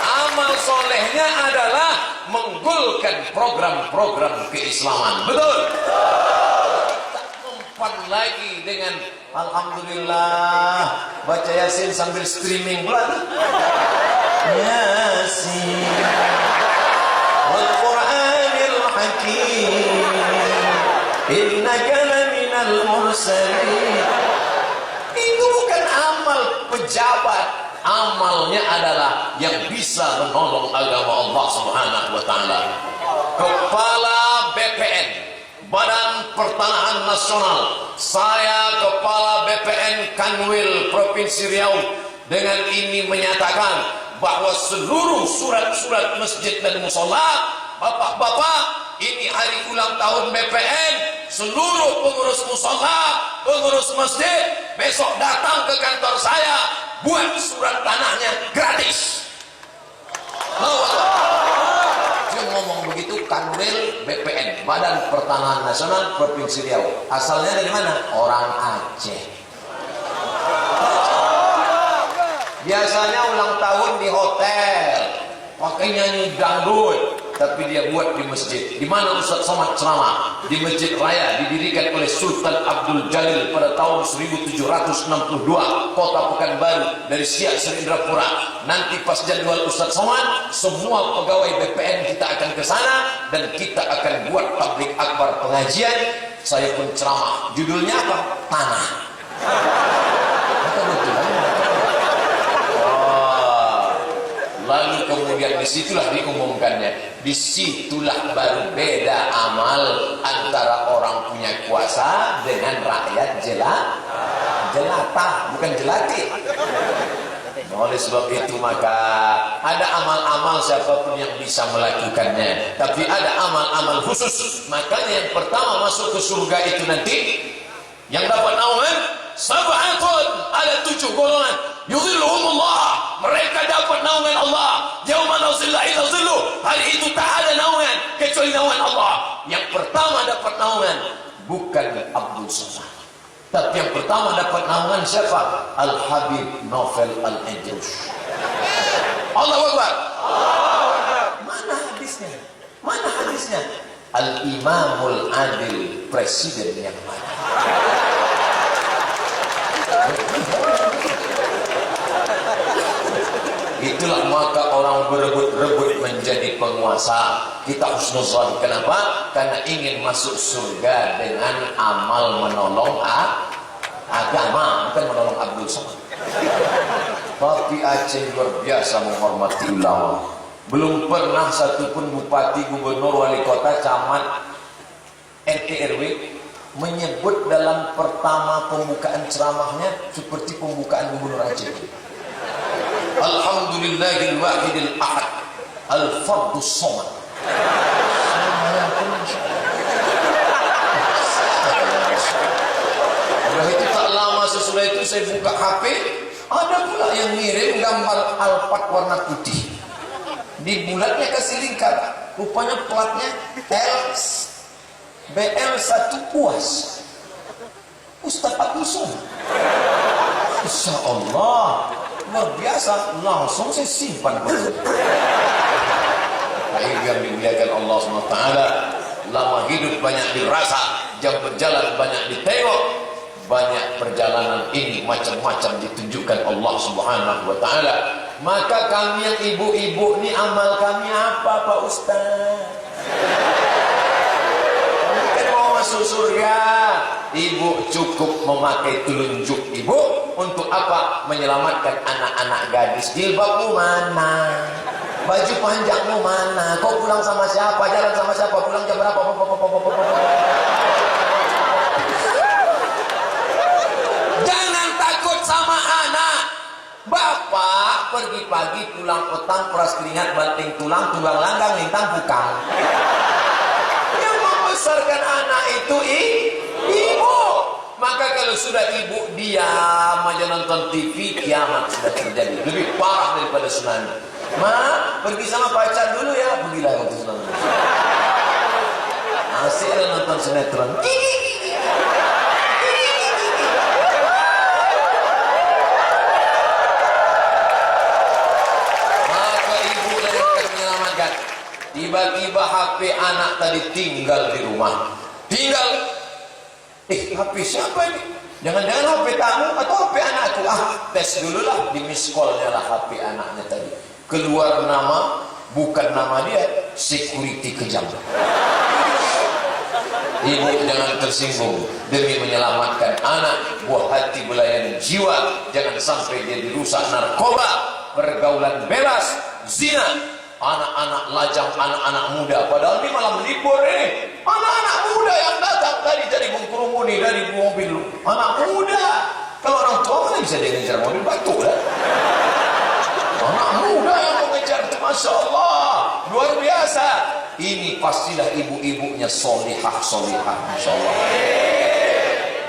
Amal solehnya adalah menggolkan program-program keislaman. Betul? Tak mempan lagi dengan alhamdulillah baca Yasin sambil streaming pula. Yasin wal Qur'anil hakim innaka laminal mursalin. Itu bukan amal pejabat, amalnya adalah yang bisa menolong agama Allah Subhanahu wa taala. Kepala BPN, Badan Pertanahan Nasional, saya Kepala BPN Kanwil Provinsi Riau dengan ini menyatakan bahwa seluruh surat-surat masjid dan musola, bapak-bapak, ini hari ulang tahun BPN, seluruh pengurus musola, pengurus masjid, besok datang ke kantor saya, buat surat tanahnya gratis. Dia ngomong begitu, Kanwil BPN, Badan Pertanahan Nasional Provinsi Riau. Asalnya dari mana? Orang Aceh. Biasanya ulang tahun di hotel, pakai nyanyi dangdut, tapi dia buat di masjid. Di mana Ustaz Somad ceramah? Di Masjid Raya, didirikan oleh Sultan Abdul Jalil pada tahun 1762, Kota Pekanbaru, dari Siak Sri Indrapura. Nanti pas jadwal Ustaz Somad, semua pegawai BPN kita akan ke sana dan kita akan buat tablik akbar pengajian. Saya pun ceramah. Judulnya apa? Tanah. Betul-betul. Lalu kemudian disitulah diumumkannya. Disitulah baru beda amal antara orang punya kuasa dengan rakyat jelata, bukan jelati. Oleh sebab itu maka ada amal-amal siapapun yang bisa melakukannya, tapi ada amal-amal khusus. Makanya yang pertama masuk ke surga itu nanti yang dapat naungan sab'atun, ada 7 golongan. Yudhilluhumullah, mereka dapat naungan Allah. Yauma la zilla illa zilluh, hari itu tak ada naungan kecuali naungan Allah. Yang pertama dapat naungan bukan Abdul Somad, tapi yang pertama dapat naungan siapa? Al-Habib Novel Al-Idrus. Allahu Akbar. Mana hadisnya? Mana hadisnya? Al-Imamul Adil, presiden yang mana? Itulah maka orang berebut-rebut menjadi penguasa. Kita husnuzon. Kenapa? Karena ingin masuk surga dengan amal menolong agama, bukan menolong Abdul Somad. Tapi Aceh luar biasa menghormati ulama. Belum pernah satupun bupati, gubernur, wali kota, camat, RT RW menyebut dalam pertama pembukaan ceramahnya seperti pembukaan gubernur Aceh. Alhamdulillahil wahidil ahad al-fardus somad. Itu tak lama sesudah itu saya buka HP, ada pula yang ngirim gambar Alphard warna putih. Di bulatnya kasih lingkar, rupanya platnya BL1 UAS. Ustaz Abdul Somad. Insya Allah luar biasa, langsung saya simpan. Akhirnya yang dimuliakan Allah SWT, lama hidup banyak dirasa, jam berjalan banyak ditengok, banyak perjalanan ini macam-macam ditunjukkan Allah Subhanahu wa taala. Maka kami yang ibu-ibu ni amal kami apa Pak Ustaz? Kami kan mau masuk surga. Ibu cukup memakai telunjuk ibu untuk apa? Menyelamatkan anak-anak gadis. Jilbabmu mana? Baju panjangmu mana? Kau pulang sama siapa? Jalan sama siapa? Pulang jam berapa? Jangan takut sama anak. Bapak pergi pagi, pulang petang, peras keringat, banting tulang, tunggang langgang, lintang bukang. Yang membesarkan anak itu ibu. Maka kalau sudah ibu diam aja nonton TV, kiamat sudah terjadi. Lebih parah daripada tsunami. Ma, pergi sama pacar dulu ya. Pergilah waktu tsunami. Asik lah nonton sinetron. Maka ibu yang akan menyelamatkan. Tiba-tiba HP anak tadi tinggal di rumah. Tinggal. HP siapa ini? Jangan-jangan HP kamu atau HP anakku? Tes dulu lah, di miss call-nya lah HP anaknya tadi. Keluar nama, bukan nama dia, security kejam. Ibu jangan tersinggung demi menyelamatkan anak, buah hati belayan jiwa. Jangan sampai dia dirusak narkoba, pergaulan bebas, zina, anak-anak lajang, anak-anak muda. Padahal ini malam libur ini, anak-anak muda yang datang tadi jadi mengkerumuni dari mobil. Anak muda, kalau orang tua mana bisa dia ngejar mobil batu lah. Anak muda yang mengejar, Masya Allah, luar biasa. Ini pastilah ibu-ibunya solihah, Masya Allah.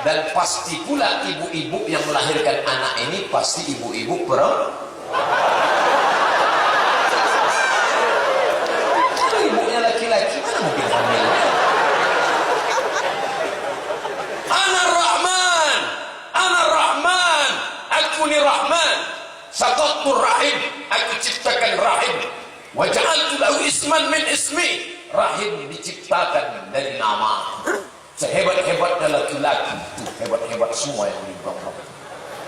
Dan pasti pula ibu-ibu yang melahirkan anak ini pasti ibu-ibu perempuan. Kalau ibunya laki-laki, mana mungkin hamilnya? Ana Rahman, aku ni Rahman. Saqattu rahim, aku ciptakan rahim. Wa ja'altu lahu isman min ismi. Rahim diciptakan dari nama. Sehebat-hebatnya laki-laki itu hebat-hebat semua yang dibangun.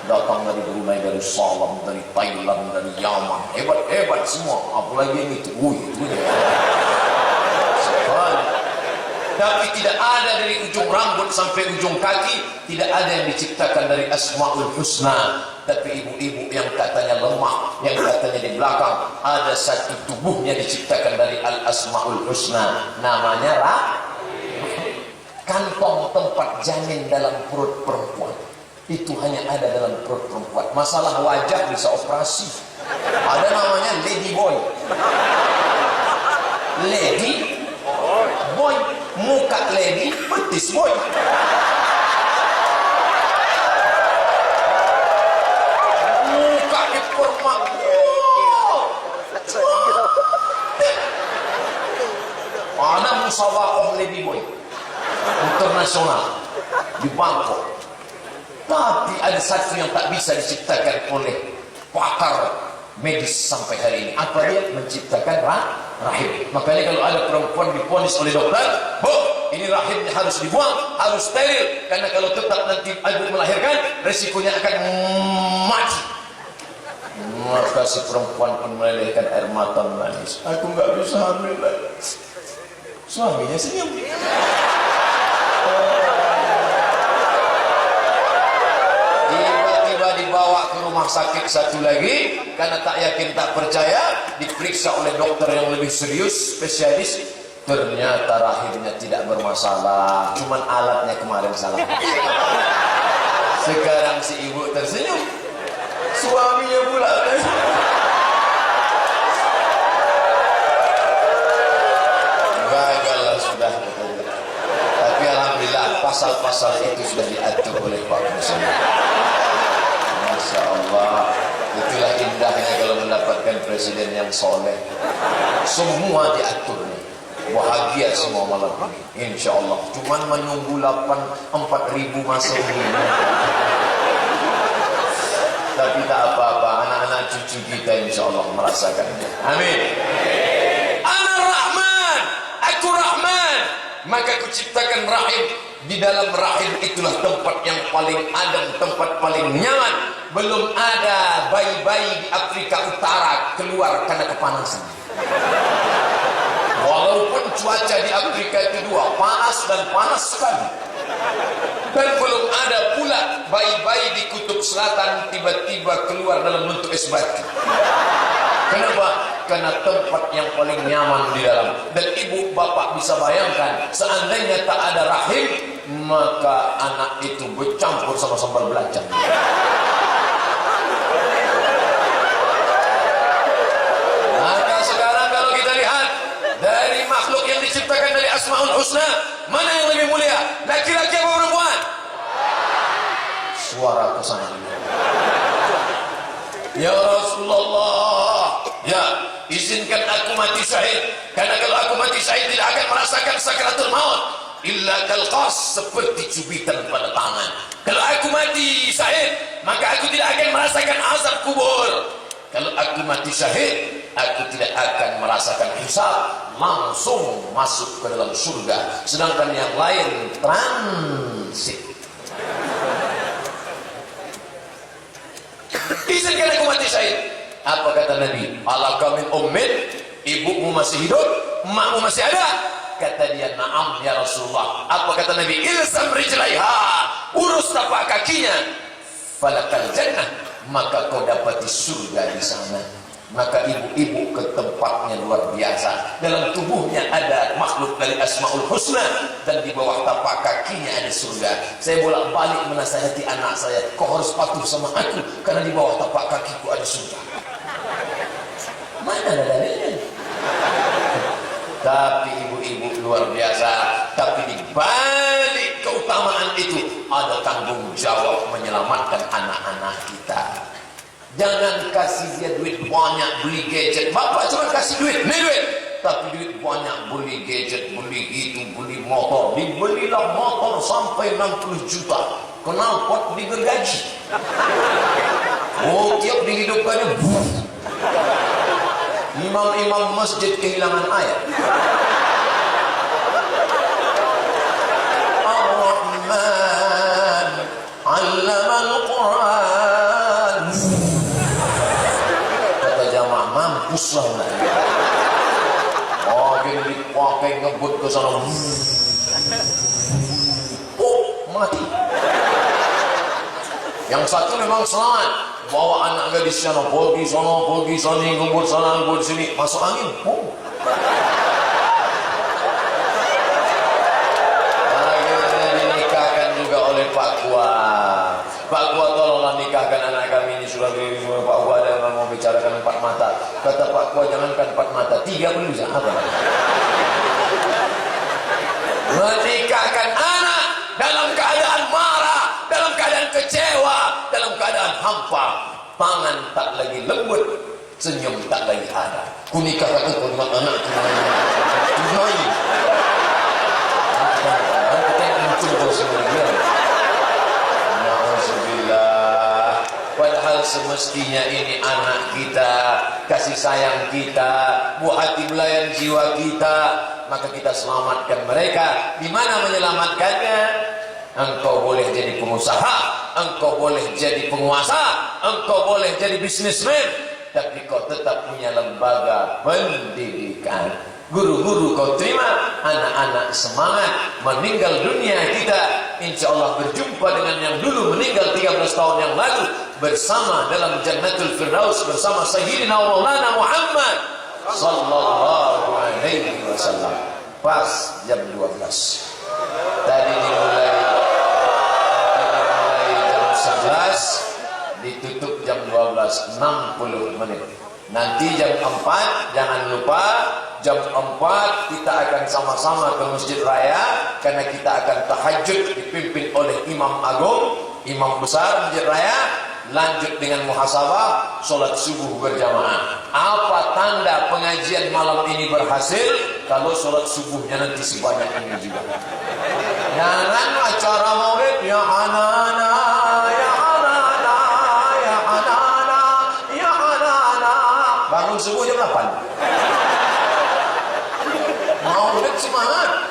Datang dari Brunei, dari Salam, dari Thailand, dari Yaman, hebat-hebat semua. Apalagi yang itu, sekali. Tapi tidak ada dari ujung rambut sampai ujung kaki, tidak ada yang diciptakan dari Asmaul Husna. Tapi ibu-ibu yang katanya lemah, yang katanya di belakang, ada satu tubuhnya diciptakan dari Al-Asmaul Husna, namanya kantong tempat janin dalam perut perempuan. Itu hanya ada dalam perut perempuan. Masalah wajah bisa operasi. Ada namanya lady boy. Lady boy, muka lady, betis boy. Muka dipermak. Ada musawakah lady boy internasional di Bangkok. Tapi ada satu yang tak bisa diciptakan oleh pakar medis sampai hari ini. Apa dia? Menciptakan rahim. Makanya kalau ada perempuan diponis oleh dokter, bu, ini rahimnya harus dibuang, harus steril, karena kalau tetap nanti ibu melahirkan, resikonya akan mati. Maka si perempuan pun melelehkan air mata menangis. Aku nggak bisa hamil lagi. Suaminya senyum. Tiba-tiba dibawa ke rumah sakit satu lagi, karena tak yakin tak percaya, diperiksa oleh dokter yang lebih serius, spesialis. Ternyata rahimnya tidak bermasalah, cuman alatnya kemarin salah. Sekarang si ibu tersenyum, suaminya pula gagal sudah. Tapi alhamdulillah pasal-pasal itu sudah diatur oleh Pak Presiden. Masya Allah, itulah indahnya kalau mendapatkan presiden yang soleh. Semua diatur, bahagia semua malam ini, insya Allah. Cuman menunggu 4.000 masuk ini. Tapi tak apa-apa, anak-anak cucu kita insya Allah merasakannya. Amin. Ana Rahman, aku Rahman, maka kuciptakan rahim. Di dalam rahim itulah tempat yang paling adem, tempat paling nyaman. Belum ada bayi-bayi di Afrika Utara keluar karena kepanasan. Walaupun cuaca di Afrika itu dua, panas dan panas sekali. Dan belum ada pula bayi-bayi di Kutub Selatan tiba-tiba keluar dalam bentuk es batu. Kenapa? Karena tempat yang paling nyaman di dalam. Dan ibu bapak bisa bayangkan, seandainya tak ada rahim, maka anak itu bercampur sama sambal belacan. Maka sekarang kalau kita lihat dari makhluk yang diciptakan dari Asmaul Husna, mana yang lebih mulia? Laki-laki atau perempuan? Suara kesana. Ya Rasulullah, ya izinkan aku mati syahid, karena kalau aku mati syahid tidak akan merasakan sakaratul maut illa kalqas, seperti cubitan pada tangan. Kalau aku mati syahid, maka aku tidak akan merasakan azab kubur. Kalau aku mati syahid, aku tidak akan merasakan hisab, langsung masuk ke dalam surga. Sedangkan yang lain transit. Izinkan aku mati syahid. Apa kata Nabi? Alaka min ummin, ibumu masih hidup, emakmu masih ada. Kata dia, na'am ya Rasulullah. Apa kata Nabi? Ilsam rijlaiha, urus tapak kakinya, falakal jannah, maka kau dapati surga di sana. Maka ibu-ibu ke tempatnya luar biasa. Dalam tubuhnya ada makhluk dari Asmaul Husna, dan di bawah tapak kakinya ada surga. Saya bolak-balik menasihati anak saya, kau harus patuh sama aku, karena di bawah tapak kakiku ada surga. Mana ada dalilnya? Tapi ibu-ibu luar biasa. Tapi di balik keutamaan itu ada tanggung jawab menyelamatkan anak-anak kita. Jangan kasih dia duit banyak beli gadget. Bapak cuma kasih duit, nih duit. Tapi duit banyak beli gadget, beli itu, beli motor. Dibelilah motor sampai 60 juta. Kenapa digergaji? Oh, tiap dihidupkannya. Imam-imam masjid kehilangan ayat. Ar-Rahman 'allamal Qur'an. Kata jamaah, mampuslah nak. Oh, gini dipakai ngebut ke sana. Oh, mati. Yang satu memang selamat. Bawa anak gadis sana, pergi sini, ngebut sana, ngebut sini, masuk angin. Akhirnya dinikahkan juga oleh Pak Kua. Pak Kua, tolonglah nikahkan anak kami ini, sudah begini semua. Pak Kua ada yang mau bicarakan 4 mata. Kata Pak Kua, jangankan 4 mata, 3 pun bisa. Apa? Menikahkan anak dalam keadaan marah, dalam keadaan kecewa, dalam keadaan hampa. Tangan tak lagi lembut, senyum tak lagi ada. Kunikahkan engkau dengan anakku. Tunai. Kita muncul kau semua. Alhamdulillah. Padahal semestinya ini anak kita, kasih sayang kita, buah hati belayan jiwa kita. Maka kita selamatkan mereka. Di mana menyelamatkannya? Engkau boleh jadi pengusaha, engkau boleh jadi penguasa, engkau boleh jadi bisnismen, tapi kau tetap punya lembaga pendidikan. Guru-guru kau terima, anak-anak semangat. Meninggal dunia kita, insya Allah berjumpa dengan yang dulu meninggal 13 tahun yang lalu, bersama dalam Jannatul Firdaus bersama Sayyidina Maulana Muhammad sallallahu alaihi wasallam. Pas jam 12. Tadi dimulai jam 11, ditutup jam 12, 60 menit. Nanti jam 4, jangan lupa jam 4 kita akan sama-sama ke Masjid Raya, karena kita akan tahajud dipimpin oleh Imam Agung, Imam Besar Masjid Raya. Lanjut dengan muhasabah, sholat subuh berjamaah. Apa tanda pengajian malam ini berhasil? Kalau sholat subuhnya nanti sebanyak ini juga. Jangan acara maulid, ya anana, ya anana, ya anana, ya anana. Bangun subuh jam 8. Maulid semangat.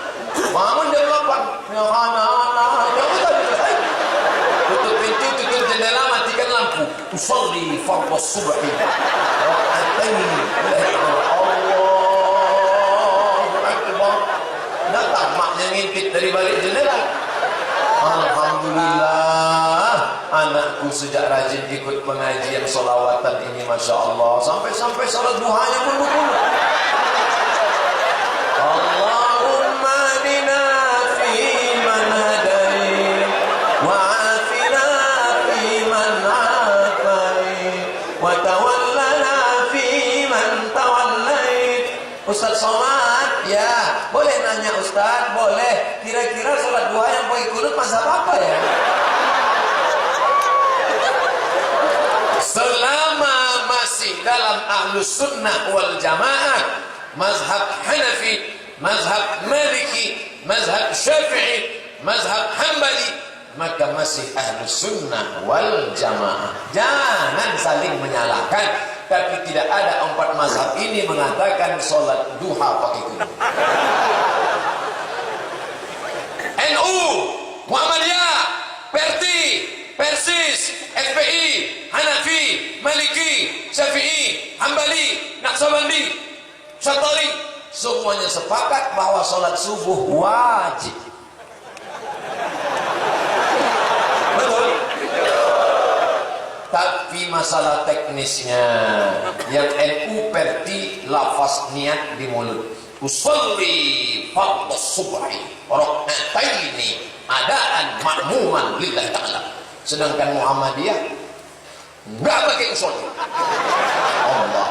Bangun jam 8. Ya anana, ya tadi selesai. Tutup pintu, tutup jendela, matikan lampu. Usolli fardhu subhi. Rakaatain. Datang maknya ngintip dari balik jendela. Alhamdulillah, anakku sejak rajin ikut pengajian solawatan ini, masya Allah, sampai salat duhanya pun betul. Allahumma adina fi man hadait, wa afina fi man afait, wa tawallana fi man tawallait. Ustaz Somad, ya, boleh nanya Ustaz? Boleh. Kira-kira sholat duha yang pakai kunut mazhab apa ya? Selama masih dalam Ahlus Sunnah wal Jamaah, mazhab Hanafi, mazhab Maliki, mazhab Syafi'i, mazhab Hambali, maka masih Ahlus Sunnah wal Jamaah. Jangan saling menyalahkan. Tapi tidak ada 4 mazhab ini mengatakan sholat duha pakai kunut. NU, Muhammadiyah, Perti, Persis, FPI, Hanafi, Maliki, Syafi'i, Hambali, Naqsabandi, Syatari, semuanya sepakat bahwa sholat subuh wajib. Betul? Tapi masalah teknisnya yang NU perti lafaz niat di mulut. Usolli fardhu subhi rak'ataini adaan ma'muman lillahi ta'ala. Sedangkan Muhammadiyah enggak pakai usolli. Allah.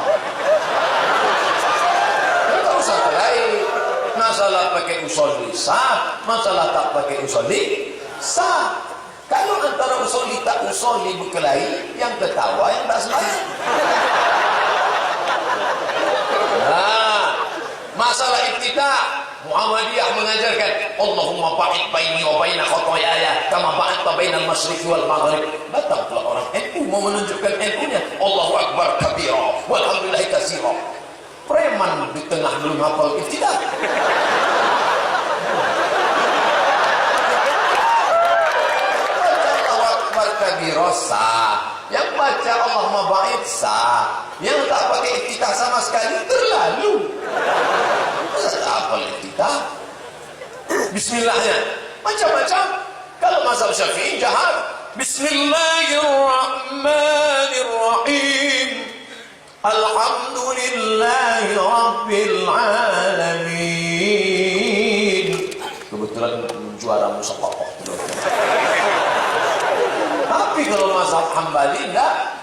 Enggak usah kelahi. Masalah pakai usolli sah, masalah tak pakai usolli sah. Kalau antara usolli tak usolli berkelahi, yang ketawa yang tak sembahyang. Nah, masalah ibtidah, Muhammadiyah mengajarkan Allahumma ba'id baini wa baina khotoyaya kama ba'adta bainal masyriqi wal maghrib. Datang pula orang NU mau menunjukkan NU-nya. Allahu akbar kabira walhamdulillahi katsira. Preman di tengah belum hafal ibtidah. Allahu akbar kabira sah. Yang baca Allahumma ba'id sah. Yang tak pakai ibtidah sama sekali terlalu. Apa ibtidah? Bismillahnya macam-macam. Kalau mazhab Syafi'i jahar. Bismillahirrahmanirrahim. Alhamdulillahi rabbil alamin. Kebetulan juara musabaqah. Tapi kalau mazhab Hambali enggak.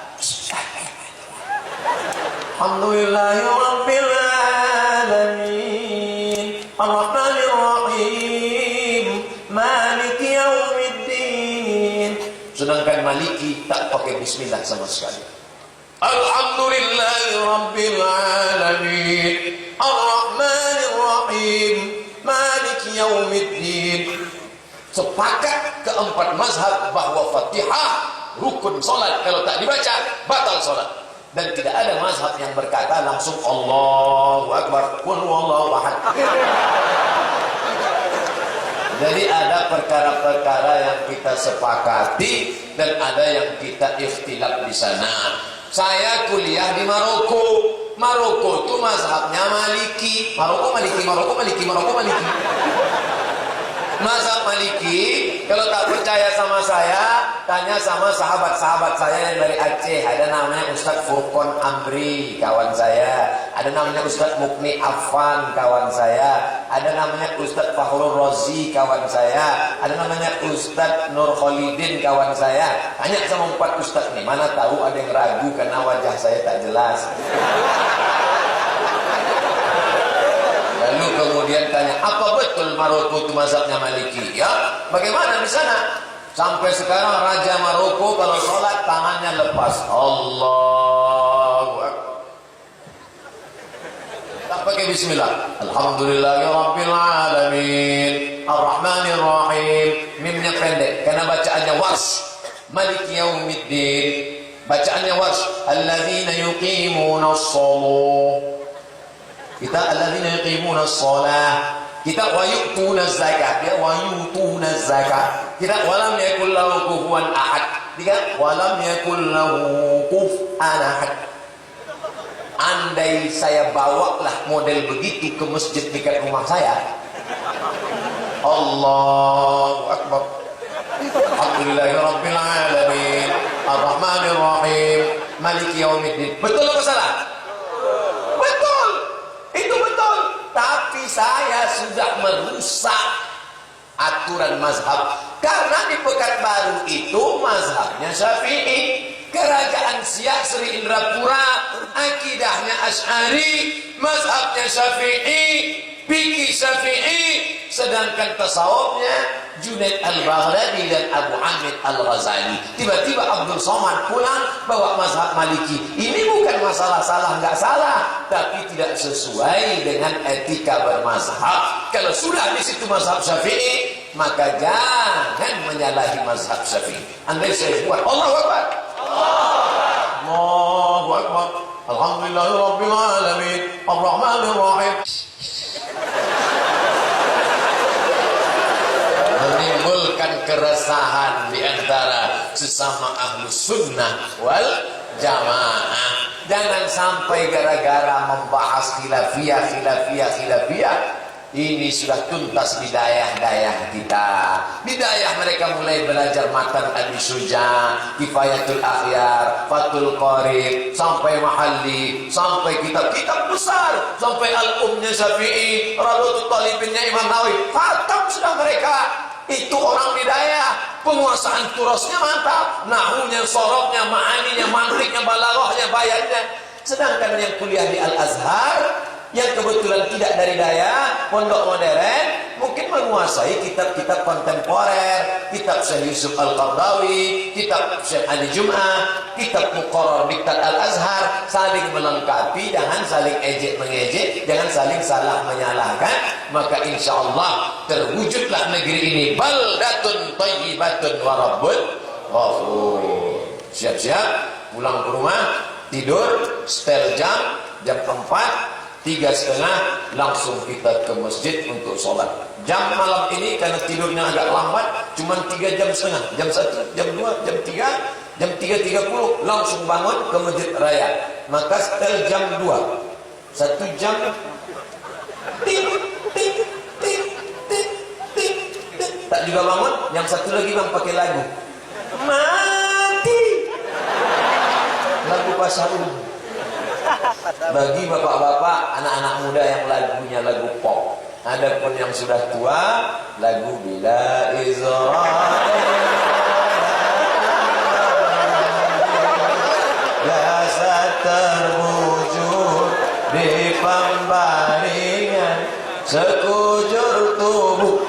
Alhamdulillahi rabbil alamin. Ar-Rahmanir-Rahim. Maliki yaumiddin. Sedangkan Maliki tak pakai bismillah sama sekali. Alhamdulillahi rabbil alamin. Ar-Rahmanir-Rahim. Maliki yaumiddin. Sepakat keempat mazhab bahwa Fatihah rukun salat, kalau tak dibaca batal salat. Dan tidak ada mazhab yang berkata langsung Allahu Akbar qul huwallahu ahad. Jadi ada perkara-perkara yang kita sepakati dan ada yang kita ikhtilaf di sana. Saya kuliah di Maroko. Maroko itu mazhabnya Maliki. Maroko Maliki. Mazhab Maliki, kalau tak percaya sama saya, tanya sama sahabat-sahabat saya yang dari Aceh. Ada namanya Ustaz Furqon Amri, kawan saya. Ada namanya Ustaz Mukni Affan, kawan saya. Ada namanya Ustaz Fahrul Rozi, kawan saya. Ada namanya Ustaz Nur Khalidin, kawan saya. Tanya sama 4 ustaz nih, mana tahu ada yang ragu karena wajah saya tak jelas. Lalu kemudian tanya, apa betul Maroko itu mazhabnya Maliki? Ya, bagaimana di sana? Sampai sekarang Raja Maroko kalau sholat tangannya lepas. Allahu Akbar. Tak pakai bismillah. Alhamdulillahirabbil alamin. Ar-Rahmanir-Rahim. Mimnya pendek karena bacaannya Warsh. Maliki yaumiddin. Bacaannya Warsh. Alladzina yuqimunas shalah. Kita alladzina yuqimuna shalah. Kita wa yu'tuna zakat. Dia wa yu'tuna zakat. Kita walam yakul lahu kufuwan ahad. Dia walam yakul lahu kufuwan ahad. Andai saya bawalah model begitu ke masjid dekat rumah saya. Allahu Akbar. Alhamdulillahirabbil alamin. Ar-Rahmanir-Rahim. Maliki yaumiddin. Betul apa salah? Betul. Itu betul. Tapi saya sudah merusak aturan mazhab. Karena di Pekanbaru itu mazhabnya Syafi'i. Kerajaan Siak Sri Indrapura akidahnya Asy'ari, mazhabnya Syafi'i, fikih Syafi'i, sedangkan tasawufnya Junaid Al-Baghdadi dan Abu Hamid Al-Ghazali. Tiba-tiba Abdul Somad pulang bawa mazhab Maliki. Ini bukan masalah salah nggak salah, tapi tidak sesuai dengan etika bermazhab. Kalau sudah di situ mazhab Syafi'i, maka jangan menyalahi mazhab Syafi'i. Andai saya buat Allahu Akbar. Allahu Akbar. Alhamdulillahirabbil alamin. Ar-Rahmanir-Rahim. Menimbulkan keresahan di antara sesama ahlus sunnah wal jamaah. Jangan sampai gara-gara membahas khilafiyah ini sudah tuntas bidayah-dayah kita. Bidayah mereka mulai belajar matan Abi Suja, Kifayatul Akhyar, Fathul Qarib, sampai Mahalli, sampai kitab-kitab besar, sampai Al-Umnya Syafi'i, Radhatul Talibinnya Imam Nawawi. Khatam sudah mereka. Itu orang bidayah. Penguasaan turasnya mantap, nahunya, sorobnya, ma'aninya, mantiknya, balaghahnya, bayannya. Sedangkan yang kuliah di Al-Azhar, yang kebetulan tidak dari daya, pondok modern, mungkin menguasai kitab-kitab kontemporer, kitab Syekh Yusuf Al-Qardawi, kitab Syekh Ali Jum'ah, kitab Muqarrar Miktat Al-Azhar, saling melengkapi, jangan saling ejek-mengejek, jangan saling salah menyalahkan, maka insya Allah terwujudlah negeri ini. Baldatun thayyibatun wa rabbun ghafur. Siap-siap, pulang ke rumah, tidur, setel jam 4, 3:30 langsung kita ke masjid untuk sholat. Jam malam ini karena tidurnya agak lambat, cuma 3 jam setengah, jam 1, jam 2, jam 3, jam 3:30 langsung bangun ke masjid raya. Maka setel jam 2, 1 jam, ting, ting, ting, ting, ting, ting. Tak juga bangun, yang satu lagi bang pakai lagu mati, lagu Pasarung. Bagi bapak-bapak, anak-anak muda yang lagunya lagu pop. Adapun yang sudah tua, lagu Bila Israel biasa terwujud di pembaringan sekujur tubuh.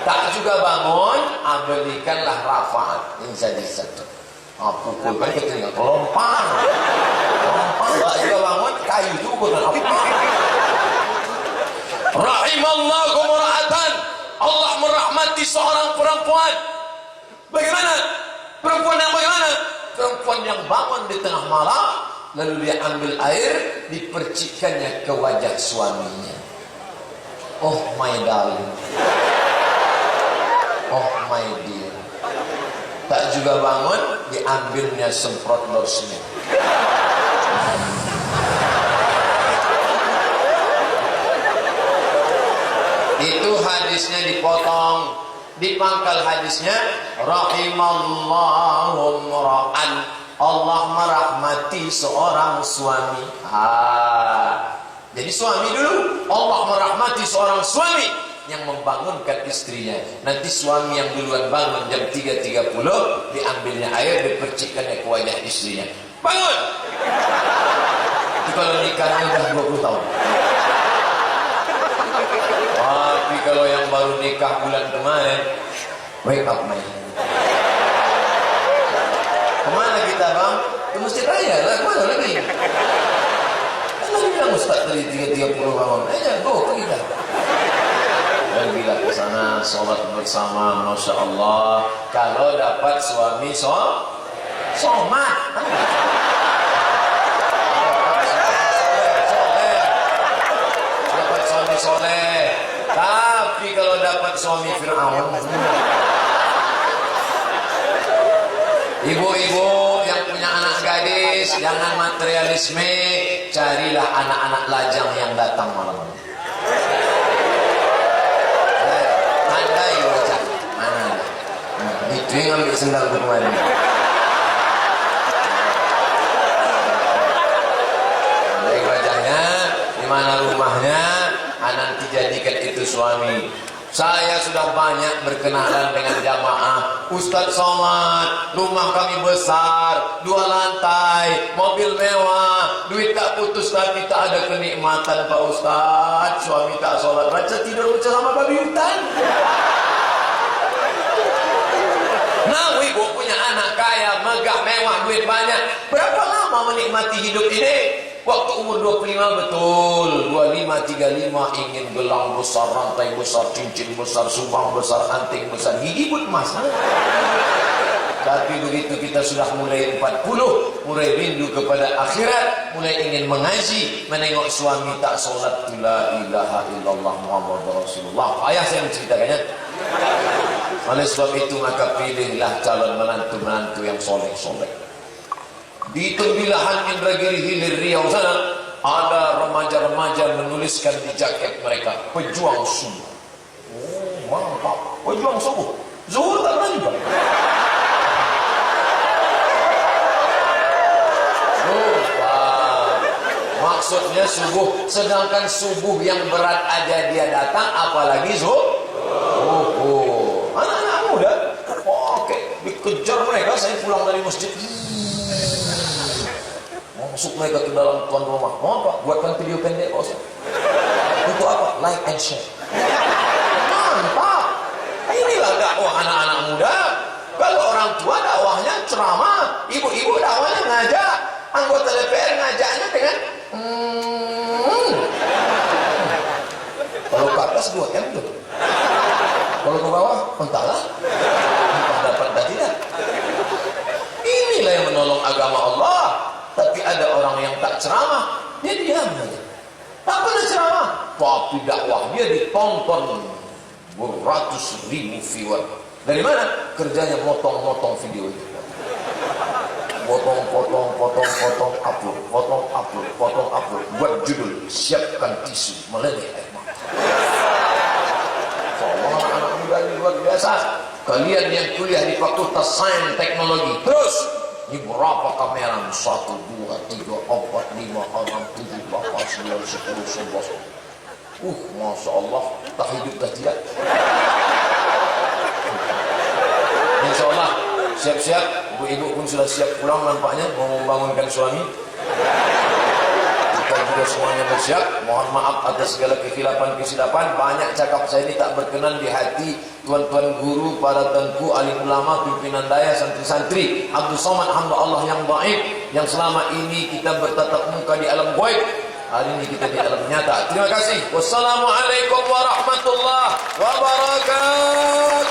Tak juga bangun, belikanlah rafaat. Ini jadi satu. Pukulkan ke telinga, lompang tak juga bangun, kayu juga kan apa. Rahimallahu mura'atan, Allah merahmati seorang perempuan. Bagaimana? Perempuan yang bagaimana? Perempuan yang bangun di tengah malam, lalu dia ambil air, dipercikkannya ke wajah suaminya. Oh my darling, oh my dear. Tak juga bangun, diambilnya semprot lotion. Itu hadisnya dipotong, dipangkal hadisnya rahimallahu mura'an, Allah merahmati seorang suami. Jadi suami dulu, Allah merahmati seorang suami yang membangunkan istrinya. Nanti suami yang duluan bangun jam 3:30, diambilnya air, dipercikkannya ke wajah istrinya. Bangun! Itu kalau nikahnya udah 20 tahun. Tapi kalau yang baru nikah bulan kemarin, wake up man. Kemana kita bang? Ke masjid raya lah, kemana lagi? Kan lagi bilang Ustaz tadi 3:30 bangun. Ayo, go pergi dah. Dan bila ke sana sholat bersama, Masya Allah, kalau dapat suami somat, dapat suami soleh. Tapi kalau dapat suami Fir'aun, ibu-ibu yang punya anak gadis, jangan materialisme, carilah anak-anak lajang yang datang malam. Itu yang ambil sendal kemarin. Dari wajahnya, di mana rumahnya, nanti jadikan itu suami. Saya sudah banyak berkenalan dengan jamaah. Ustadz Somad, rumah kami besar, 2 lantai, mobil mewah, duit tak putus tapi tak ada kenikmatan Pak Ustadz. Suami tak sholat, baca tidur baca sama babi hutan. Nah, ibu punya anak kaya, megah, mewah, duit banyak. Berapa lama menikmati hidup ini? Waktu umur 25 betul, 25, 35 ingin gelang besar, rantai besar, cincin besar, subang besar, anting besar, gigi pun emas. Tapi begitu kita sudah mulai 40, mulai rindu kepada akhirat, mulai ingin mengaji, menengok suami tak sholat, la ilaha illallah Muhammad Rasulullah. Ayah saya menceritakannya. Oleh sebab itu maka pilihlah calon menantu-menantu yang soleh-soleh. di Tembilahan Indragiri Hilir Riau sana ada remaja-remaja menuliskan di jaket mereka pejuang subuh. Oh mantap, pejuang subuh. Zuhur tak pernah juga. Maksudnya subuh, sedangkan subuh yang berat aja dia datang, apalagi zuhur. Anak-anak muda, oke, dikejar mereka. Saya pulang dari masjid, masuk mereka ke dalam tuan rumah. Mau apa? Buatkan video pendek, bos. Untuk apa? Like and share. Mantap. Inilah dakwah anak-anak muda. Kalau orang tua dakwahnya ceramah, ibu-ibu dakwahnya ngajak. Anggota DPR ngajaknya dengan kalau ke atas 2M tuh, kalau ke bawah entahlah, entah dapat dan tidak. Inilah yang menolong agama Allah. Tapi ada orang yang tak ceramah, dia diam saja, tak pernah ceramah, tapi dakwah dia ditonton beratus ribu viewer. Dari mana? Kerjanya motong-motong video itu. Potong, upload, potong, upload. Buat judul, siapkan tisu, meleleh air mata. Anak-anak muda ini luar biasa. Kalian yang kuliah di Fakultas Sains Teknologi, terus ini berapa kamera? 1, 2, 3, 4, 5, 6, 7, 8, 9, 10, 11. Masya Allah, tak hidup dah tidak. Insya Allah, siap-siap. Ibu-ibu pun sudah siap pulang nampaknya, mau membangunkan suami. Kita juga semuanya bersiap. Mohon maaf atas segala kesilapan. Banyak cakap saya ini tak berkenan di hati tuan-tuan guru, para tengku, alim ulama, pimpinan daya, santri-santri. Abdul Somad hamba Allah yang baik, yang selama ini kita bertatap muka di alam gaib. Hari ini kita di alam nyata. Terima kasih. Wassalamualaikum warahmatullahi wabarakatuh.